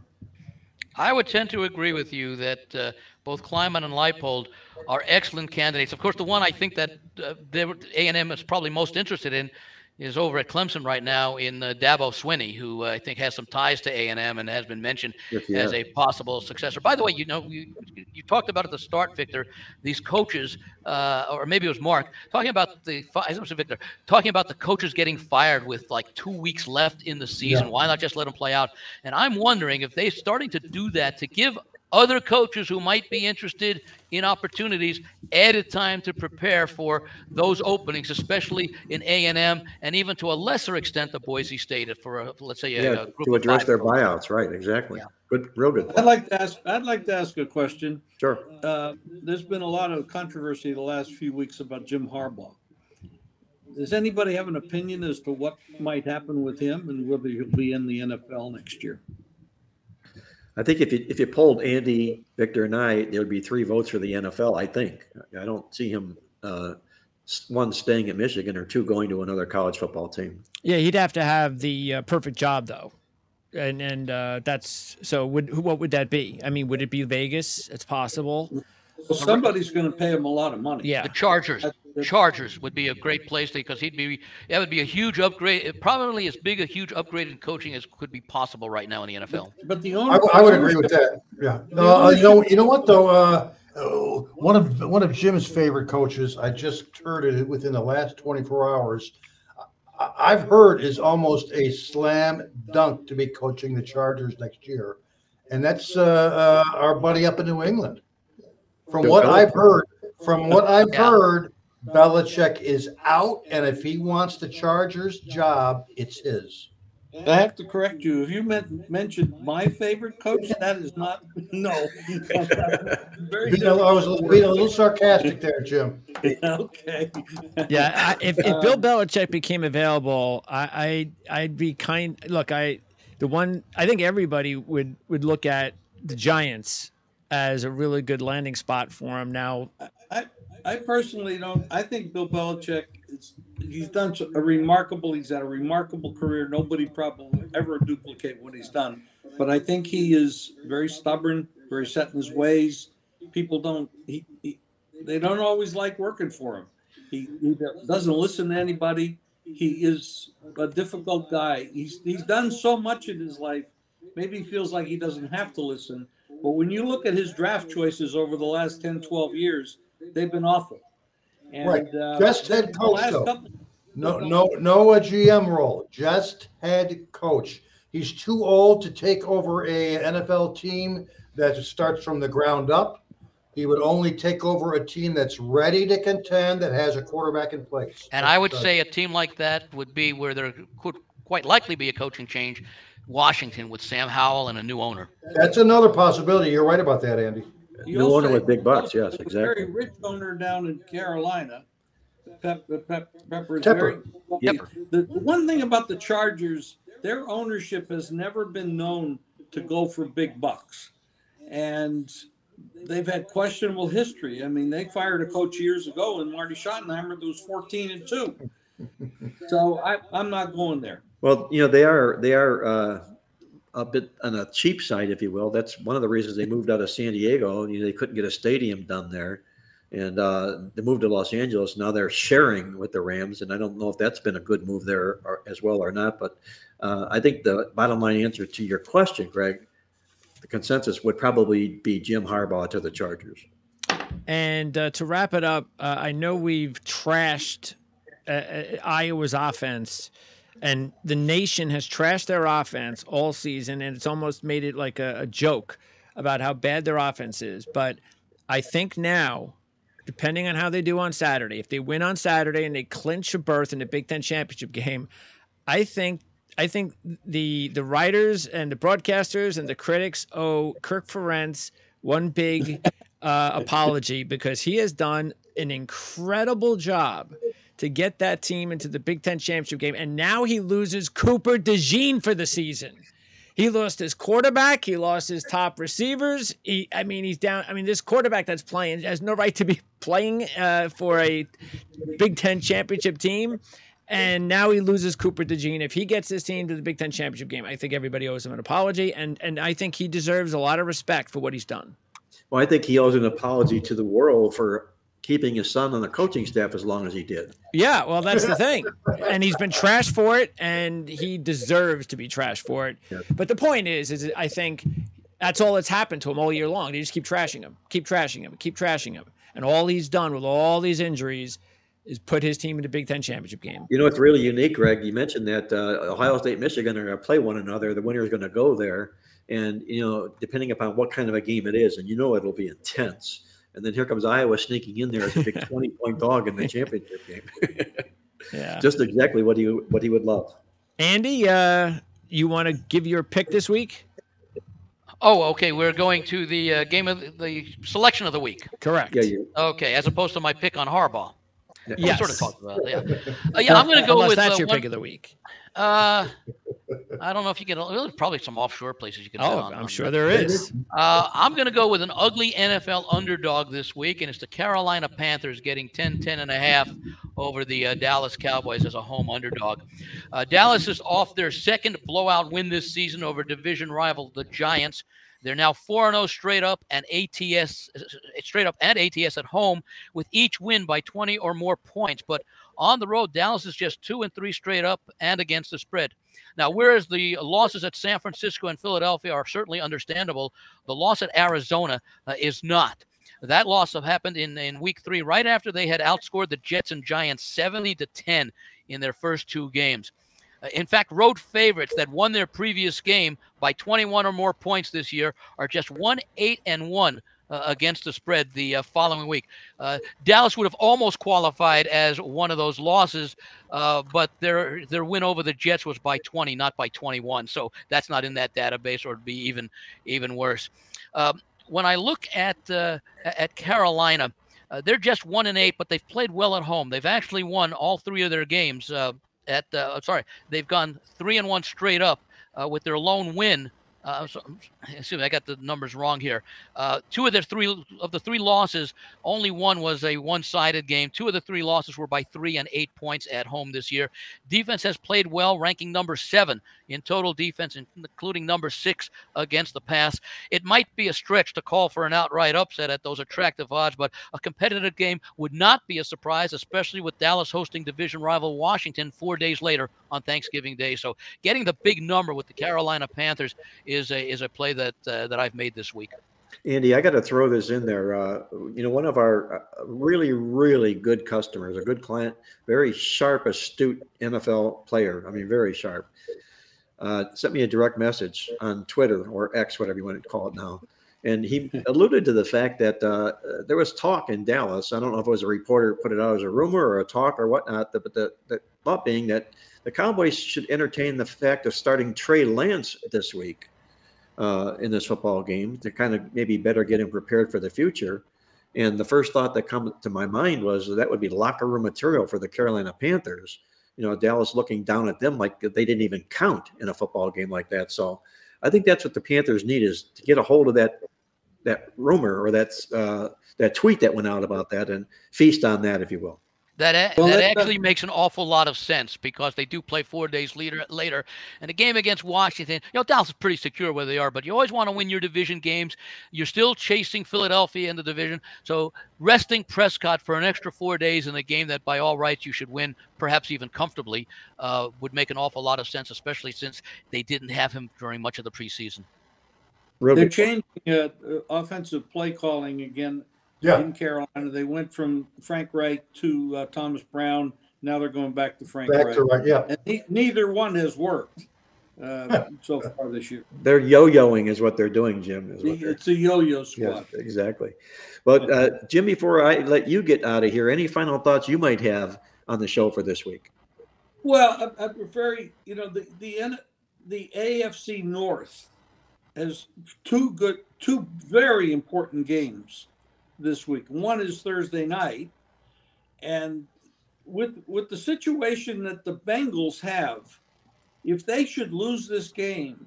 I would tend to agree with you that both Kleinman and Leipold are excellent candidates. Of course, the one I think that A&M is probably most interested in is over at Clemson right now in Dabo Swinney, who I think has some ties to A&M and has been mentioned as a possible successor. By the way, you know, you talked about at the start, Victor, these coaches, or maybe it was Mark, talking about the coaches getting fired with like 2 weeks left in the season. Yeah. Why not just let them play out? And I'm wondering if they're starting to do that to give other coaches who might be interested in opportunities added time to prepare for those openings, especially in A&M and even to a lesser extent the Boise State for let's say a group to address their buyouts, right? Exactly. Yeah. Good, real good. I'd like to ask a question. Sure. There's been a lot of controversy the last few weeks about Jim Harbaugh. Does anybody have an opinion as to what might happen with him and whether he'll be in the NFL next year? I think if you polled Andy, Victor, and I, there would be 3 votes for the NFL, I think. I don't see him, 1, staying at Michigan, or 2, going to another college football team. Yeah, he'd have to have the perfect job, though. And that's – so what would that be? I mean, would it be Vegas? It's possible. Well, somebody's going to pay him a lot of money. Yeah. The Chargers would be a great place because that would be a huge upgrade, probably as big a huge upgrade in coaching as could be possible right now in the NFL. But the I would agree with that. Yeah. You know what though? One of Jim's favorite coaches, I just heard it within the last 24 hours. I've heard is almost a slam dunk to be coaching the Chargers next year, and that's our buddy up in New England. From what I've heard, Belichick is out, and if he wants the Chargers job, it's his. I have to correct you. If you mentioned my favorite coach, that is not no. I was being a little sarcastic there, Jim. Okay. Yeah, if Bill Belichick became available, I'd be kind. Look, I think everybody would look at the Giants as a really good landing spot for him. Now, I personally don't. I think Bill Belichick he's had a remarkable career. Nobody probably will ever duplicate what he's done. But I think he is very stubborn, very set in his ways. People they don't always like working for him. He doesn't listen to anybody. He is a difficult guy. He's done so much in his life. Maybe he feels like he doesn't have to listen. But when you look at his draft choices over the last 10, 12 years, they've been awful. And, right. Just head coach, though. No GM role. Just head coach. He's too old to take over a NFL team that starts from the ground up. He would only take over a team that's ready to contend, that has a quarterback in place. And I would say a team like that would be where there could quite likely be a coaching change. Washington with Sam Howell and a new owner. That's another possibility. You're right about that, Andy. New owner with big bucks, yes, exactly. Very rich owner down in Carolina. Pepper. The one thing about the Chargers, their ownership has never been known to go for big bucks. And they've had questionable history. I mean, they fired a coach years ago, and Marty Schottenheimer was 14-2. So I'm not going there. Well, they are a bit on a cheap side, if you will. That's one of the reasons they moved out of San Diego. They couldn't get a stadium done there, and they moved to Los Angeles. Now they're sharing with the Rams, and I don't know if that's been a good move there as well or not. But I think the bottom line answer to your question, Greg, the consensus would probably be Jim Harbaugh to the Chargers. And to wrap it up, I know we've trashed Iowa's offense. And the nation has trashed their offense all season, and it's almost made it like a joke about how bad their offense is. But I think now, depending on how they do on Saturday, if they win on Saturday and they clinch a berth in the Big Ten championship game, I think the writers and the broadcasters and the critics owe Kirk Ferentz one big apology, because he has done an incredible job to get that team into the Big Ten championship game. And now he loses Cooper DeJean for the season. He lost his quarterback. He lost his top receivers. He's down. I mean, this quarterback that's playing has no right to be playing for a Big Ten championship team. And now he loses Cooper DeJean. If he gets his team to the Big Ten championship game, I think everybody owes him an apology. And I think he deserves a lot of respect for what he's done. Well, I think he owes an apology to the world for keeping his son on the coaching staff as long as he did. Yeah, well, that's the thing. And he's been trashed for it, and he deserves to be trashed for it. Yeah. But the point is I think that's all that's happened to him all year long. They just keep trashing him. And all he's done with all these injuries is put his team in the Big Ten championship game. It's really unique, Greg. You mentioned that Ohio State, Michigan are going to play one another. The winner is going to go there. And, depending upon what kind of a game it is, and it'll be intense. And then here comes Iowa sneaking in there as a big 20-point dog in the championship game. Yeah, just exactly what he would love. Andy, you want to give your pick this week? Oh, okay. We're going to the game of the selection of the week. Correct. Yeah. Okay, as opposed to my pick on Harbaugh. Yes. We sort of talked about it. Yeah. I'm going to go with that's your pick of the week. I don't know if you can. There's probably some offshore places you can. I'm sure there is. I'm going to go with an ugly NFL underdog this week, and it's the Carolina Panthers getting 10.5 over the Dallas Cowboys as a home underdog. Dallas is off their second blowout win this season over division rival the Giants. They're now 4-0 straight up and ATS at home, with each win by 20 or more points. But on the road, Dallas is just 2-3 straight up and against the spread. Now, whereas the losses at San Francisco and Philadelphia are certainly understandable, the loss at Arizona is not. That loss happened in week 3, right after they had outscored the Jets and Giants 70-10 in their first 2 games. In fact, road favorites that won their previous game by 21 or more points this year are just 1-8-1 against the spread the following week. Dallas would have almost qualified as one of those losses, but their win over the Jets was by 20, not by 21. So that's not in that database, or it'd be even worse. When I look at Carolina, they're just 1-8, but they've played well at home. They've actually won all 3 of their games. They've gone 3-1 straight up with their lone win. Excuse me, I got the numbers wrong here. 2 of the 3 losses, only one was a one-sided game. 2 of the 3 losses were by 3 and 8 points at home this year. Defense has played well, ranking number 7 in total defense, including number 6 against the pass. It might be a stretch to call for an outright upset at those attractive odds, but a competitive game would not be a surprise, especially with Dallas hosting division rival Washington 4 days later on Thanksgiving Day. So getting the big number with the Carolina Panthers is a play that I've made this week. Andy, I got to throw this in there. One of our really, really good customers, a good client, very sharp, astute NFL player. I mean, very sharp. Sent me a direct message on Twitter, or X, whatever you want to call it now. And he alluded to the fact that there was talk in Dallas. I don't know if it was a reporter put it out as a rumor or a talk or whatnot, but the thought being that the Cowboys should entertain the fact of starting Trey Lance this week in this football game to kind of maybe better get him prepared for the future. And the first thought that comes to my mind was that would be locker room material for the Carolina Panthers. Dallas looking down at them like they didn't even count in a football game like that. So I think that's what the Panthers need, is to get a hold of that rumor or that tweet that went out about that and feast on that, if you will. That actually makes an awful lot of sense, because they do play 4 days later. And the game against Washington, Dallas is pretty secure where they are, but you always want to win your division games. You're still chasing Philadelphia in the division. So resting Prescott for an extra 4 days in a game that by all rights you should win, perhaps even comfortably, would make an awful lot of sense, especially since they didn't have him during much of the preseason. They're changing offensive play calling again. Yeah. In Carolina, they went from Frank Reich to Thomas Brown. Now they're going back to Frank Reich. Yeah. And neither one has worked so far this year. They're yo-yoing is what they're doing, Jim. It's a yo-yo squad. Yeah, exactly. But Jim, before I let you get out of here, any final thoughts you might have on the show for this week? Well, I prefer, the AFC North has 2 very important games this week. One is Thursday night, and with the situation that the Bengals have, if they should lose this game,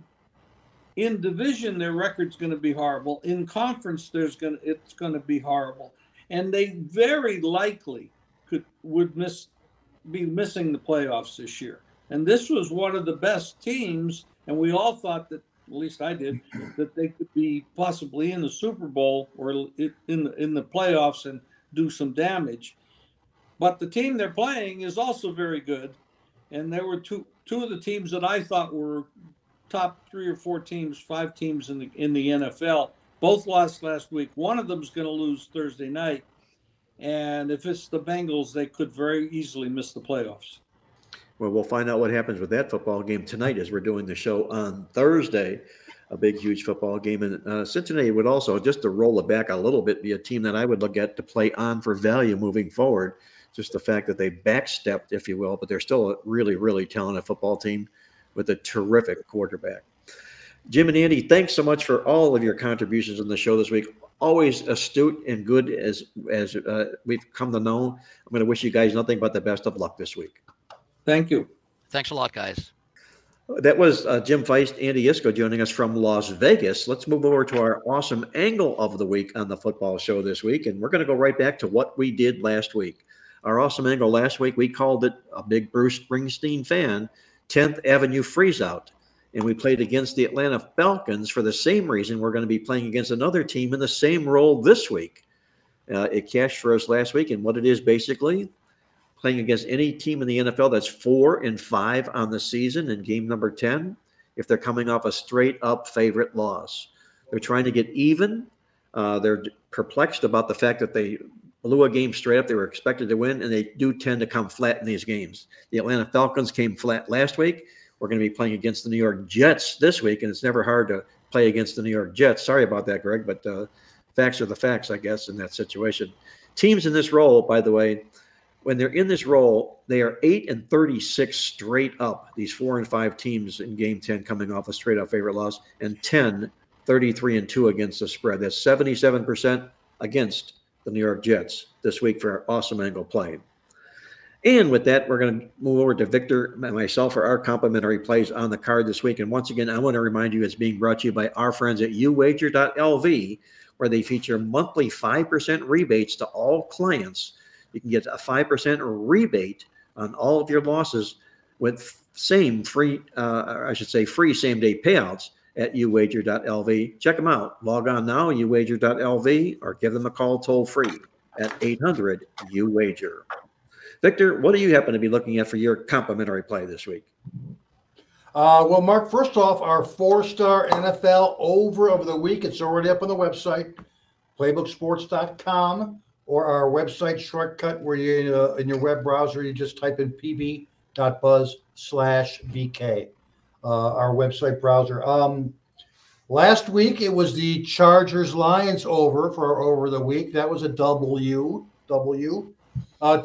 in division their record's going to be horrible. In conference, it's going to be horrible, and they very likely would be missing the playoffs this year. And this was one of the best teams, and we all thought that, at least I did, that they could be possibly in the Super Bowl or in the playoffs and do some damage. But the team they're playing is also very good. And there were two of the teams that I thought were top 3 or 4 teams, 5 teams in the NFL. Both lost last week. One of them is going to lose Thursday night. And if it's the Bengals, they could very easily miss the playoffs. Well, we'll find out what happens with that football game tonight as we're doing the show on Thursday, a big, huge football game. And Cincinnati would also, just to roll it back a little bit, be a team that I would look at to play on for value moving forward. Just the fact that they backstepped, if you will, but they're still a really, really talented football team with a terrific quarterback. Jim and Andy, thanks so much for all of your contributions on the show this week. Always astute and good as we've come to know. I'm going to wish you guys nothing but the best of luck this week. Thank you. Thanks a lot, guys. That was Jim Feist, Andy Iskoe joining us from Las Vegas. Let's move over to our awesome angle of the week on the football show this week. And we're going to go right back to what we did last week. Our awesome angle last week, we called it, a big Bruce Springsteen fan, 10th Avenue Freeze-Out. And we played against the Atlanta Falcons for the same reason. We're going to be playing against another team in the same role this week. It cashed for us last week. And what it is basically, playing against any team in the NFL that's 4-5 on the season in game number 10, if they're coming off a straight-up favorite loss. They're trying to get even. They're perplexed about the fact that they blew a game straight up. They were expected to win, and they do tend to come flat in these games. The Atlanta Falcons came flat last week. We're going to be playing against the New York Jets this week, and it's never hard to play against the New York Jets. Sorry about that, Greg, but facts are the facts, I guess, in that situation. Teams in this role, by the way, when they're in this role, they are 8-36 straight up. These 4 and 5 teams in Game 10 coming off a straight up favorite loss, and 10-33-2 against the spread. That's 77% against the New York Jets this week for our awesome angle play. And with that, we're going to move over to Victor and myself for our complimentary plays on the card this week. And once again, I want to remind you it's being brought to you by our friends at uwager.lv, where they feature monthly 5% rebates to all clients. You can get a 5% rebate on all of your losses with free same-day payouts at uwager.lv. Check them out. Log on now, uwager.lv, or give them a call toll-free at 800-UWAGER. Victor, what do you happen to be looking at for your complimentary play this week? Well, Mark, first off, our 4-star NFL over of the week. It's already up on the website, playbooksports.com, or our website shortcut where you in your web browser, you just type in pb.buzz/VK, our website browser. Last week, it was the Chargers-Lions over for our over of the week. That was a W.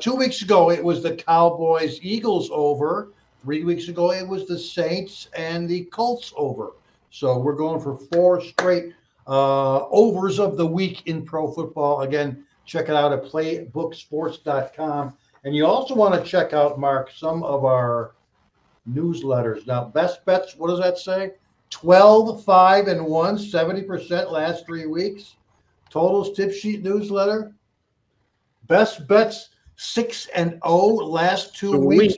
2 weeks ago, it was the Cowboys-Eagles over. 3 weeks ago, it was the Saints and the Colts over. So we're going for 4 straight overs of the week in pro football. Again, check it out at playbooksports.com. And you also want to check out, Mark, some of our newsletters. Now, best bets, what does that say? 12, 5, and 1, 70% last 3 weeks. Totals tip sheet newsletter. Best bets 6 and 0 last 2 weeks.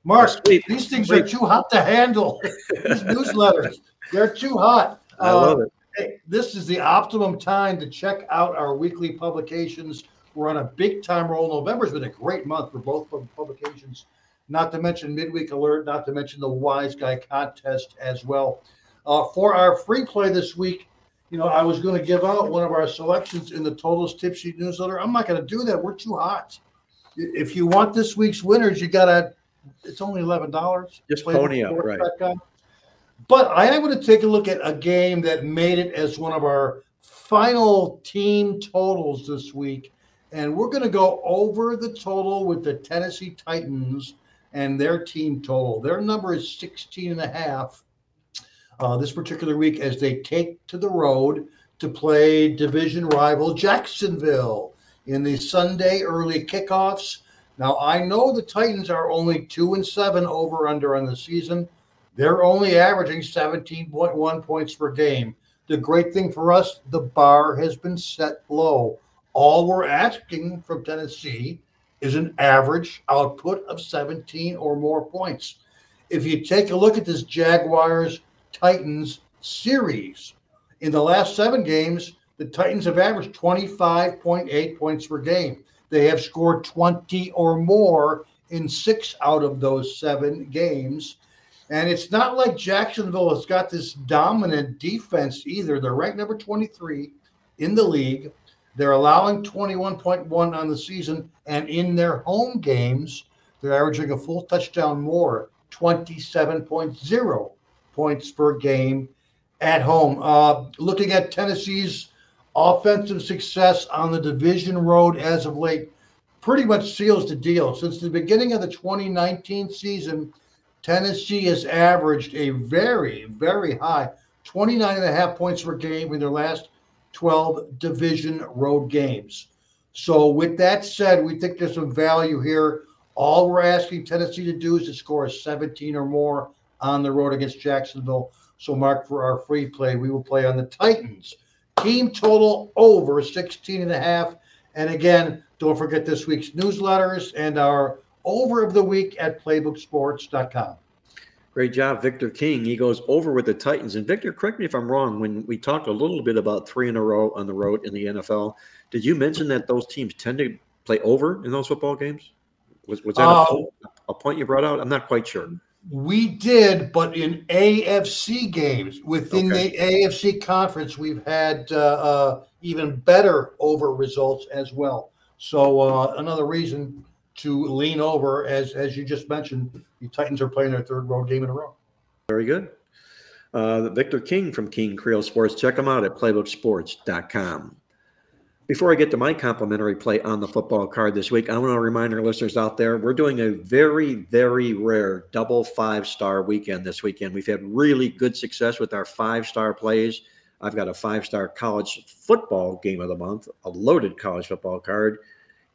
Mark, these things are too hot to handle. These newsletters, they're too hot. I love it. Hey, this is the optimum time to check out our weekly publications. We're on a big time roll. November's been a great month for both publications, not to mention Midweek Alert, not to mention the Wise Guy contest as well. For our free play this week, I was going to give out one of our selections in the Totals Tip Sheet newsletter. I'm not going to do that. We're too hot. If you want this week's winners, it's only $11. Just pony up, right? But I am going to take a look at a game that made it as one of our final team totals this week. And we're going to go over the total with the Tennessee Titans and their team total. Their number is 16.5 this particular week as they take to the road to play division rival Jacksonville in the Sunday early kickoffs. Now, I know the Titans are only 2-7 over under on the season. They're only averaging 17.1 points per game. The great thing for us, the bar has been set low. All we're asking from Tennessee is an average output of 17 or more points. If you take a look at this Jaguars-Titans series, in the last 7 games, the Titans have averaged 25.8 points per game. They have scored 20 or more in 6 out of those 7 games. And it's not like Jacksonville has got this dominant defense either. They're ranked number 23 in the league. They're allowing 21.1 on the season. And in their home games, they're averaging a full touchdown more, 27.0 points per game at home. Looking at Tennessee's offensive success on the division road as of late pretty much seals the deal. Since the beginning of the 2019 season, Tennessee has averaged a very, very high 29.5 points per game in their last 12 division road games. So with that said, we think there's some value here. All we're asking Tennessee to do is to score 17 or more on the road against Jacksonville. So, Mark, for our free play, we will play on the Titans. Team total over 16.5. And again, don't forget this week's newsletters and our over of the week at playbooksports.com. Great job, Victor King. He goes over with the Titans. And Victor, correct me if I'm wrong, when we talked a little bit about 3 in a row on the road in the NFL, did you mention that those teams tend to play over in those football games? Was that a point you brought out? I'm not quite sure. We did, but in AFC games. Within Okay. the AFC conference, we've had even better over results as well. So another reason to lean over, as you just mentioned, the Titans are playing their third road game in a row. Very good. Victor King from King Creole Sports. Check him out at playbooksports.com. Before I get to my complimentary play on the football card this week, I want to remind our listeners out there, we're doing a very, very rare double 5-star weekend this weekend. We've had really good success with our 5-star plays. I've got a 5-star college football game of the month, a loaded college football card,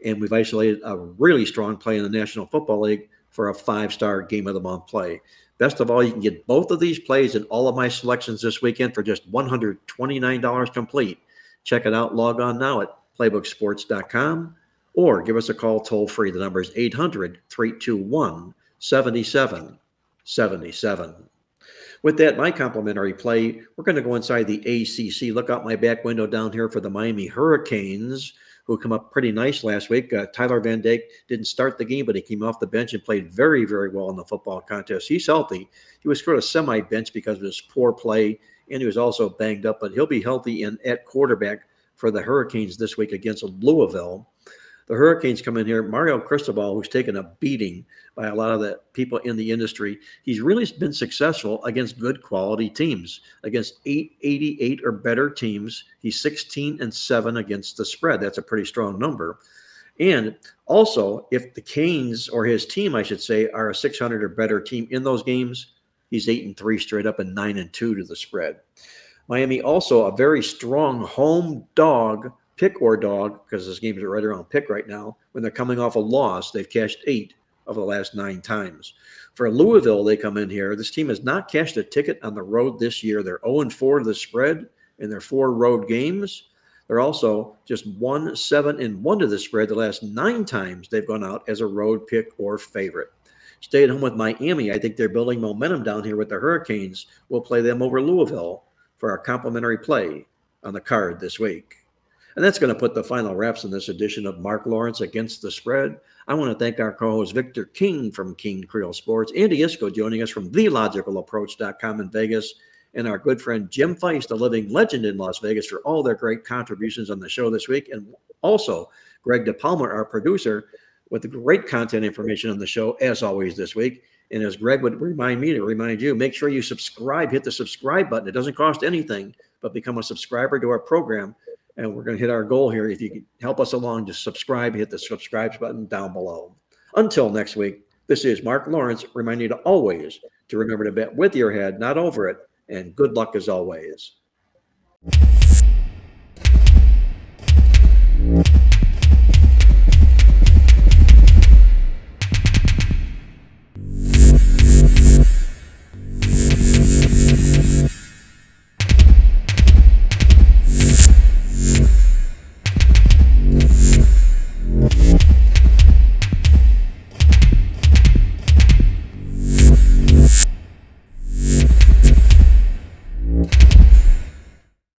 and we've isolated a really strong play in the National Football League for a 5-star game of the month play. Best of all, you can get both of these plays and all of my selections this weekend for just $129 complete. Check it out. Log on now at playbooksports.com or give us a call toll free. The number is 800-321-7777. With that, my complimentary play, we're going to go inside the ACC. Look out my back window down here for the Miami Hurricanes, who come up pretty nice last week. Tyler Van Dyke didn't start the game, but he came off the bench and played very, very well in the football contest. He's healthy. He was sort of semi-bench because of his poor play, and he was also banged up, but he'll be healthy and at quarterback for the Hurricanes this week against Louisville. The Hurricanes come in here. Mario Cristobal, who's taken a beating by a lot of the people in the industry, he's really been successful against good quality teams, against 888 or better teams. He's 16-7 against the spread. That's a pretty strong number. And also, if the Canes, or his team, I should say, are a 600 or better team in those games, he's 8-3 straight up and 9-2 to the spread. Miami also a very strong home dog, pick or dog, because this game is right around pick right now. When they're coming off a loss, they've cashed 8 of the last 9 times. For Louisville, they come in here. This team has not cashed a ticket on the road this year. They're 0-4 to the spread in their 4 road games. They're also just 1-7-1 to the spread the last 9 times they've gone out as a road pick or favorite. Stay at home with Miami. I think they're building momentum down here with the Hurricanes. We'll play them over Louisville for our complimentary play on the card this week. And that's going to put the final wraps in this edition of Marc Lawrence Against the Spread. I want to thank our co-host Victor King from King Creole Sports, Andy Iskoe joining us from TheLogicalApproach.com in Vegas, and our good friend Jim Feist, a living legend in Las Vegas, for all their great contributions on the show this week. And also Greg DePalma, our producer, with the great content information on the show, as always, this week. And as Greg would remind me to remind you, make sure you subscribe, hit the subscribe button. It doesn't cost anything, but become a subscriber to our program. And we're going to hit our goal here. If you can help us along, just subscribe, hit the subscribe button down below. Until next week, this is Marc Lawrence, reminding you to always to remember to bet with your head, not over it. And good luck as always.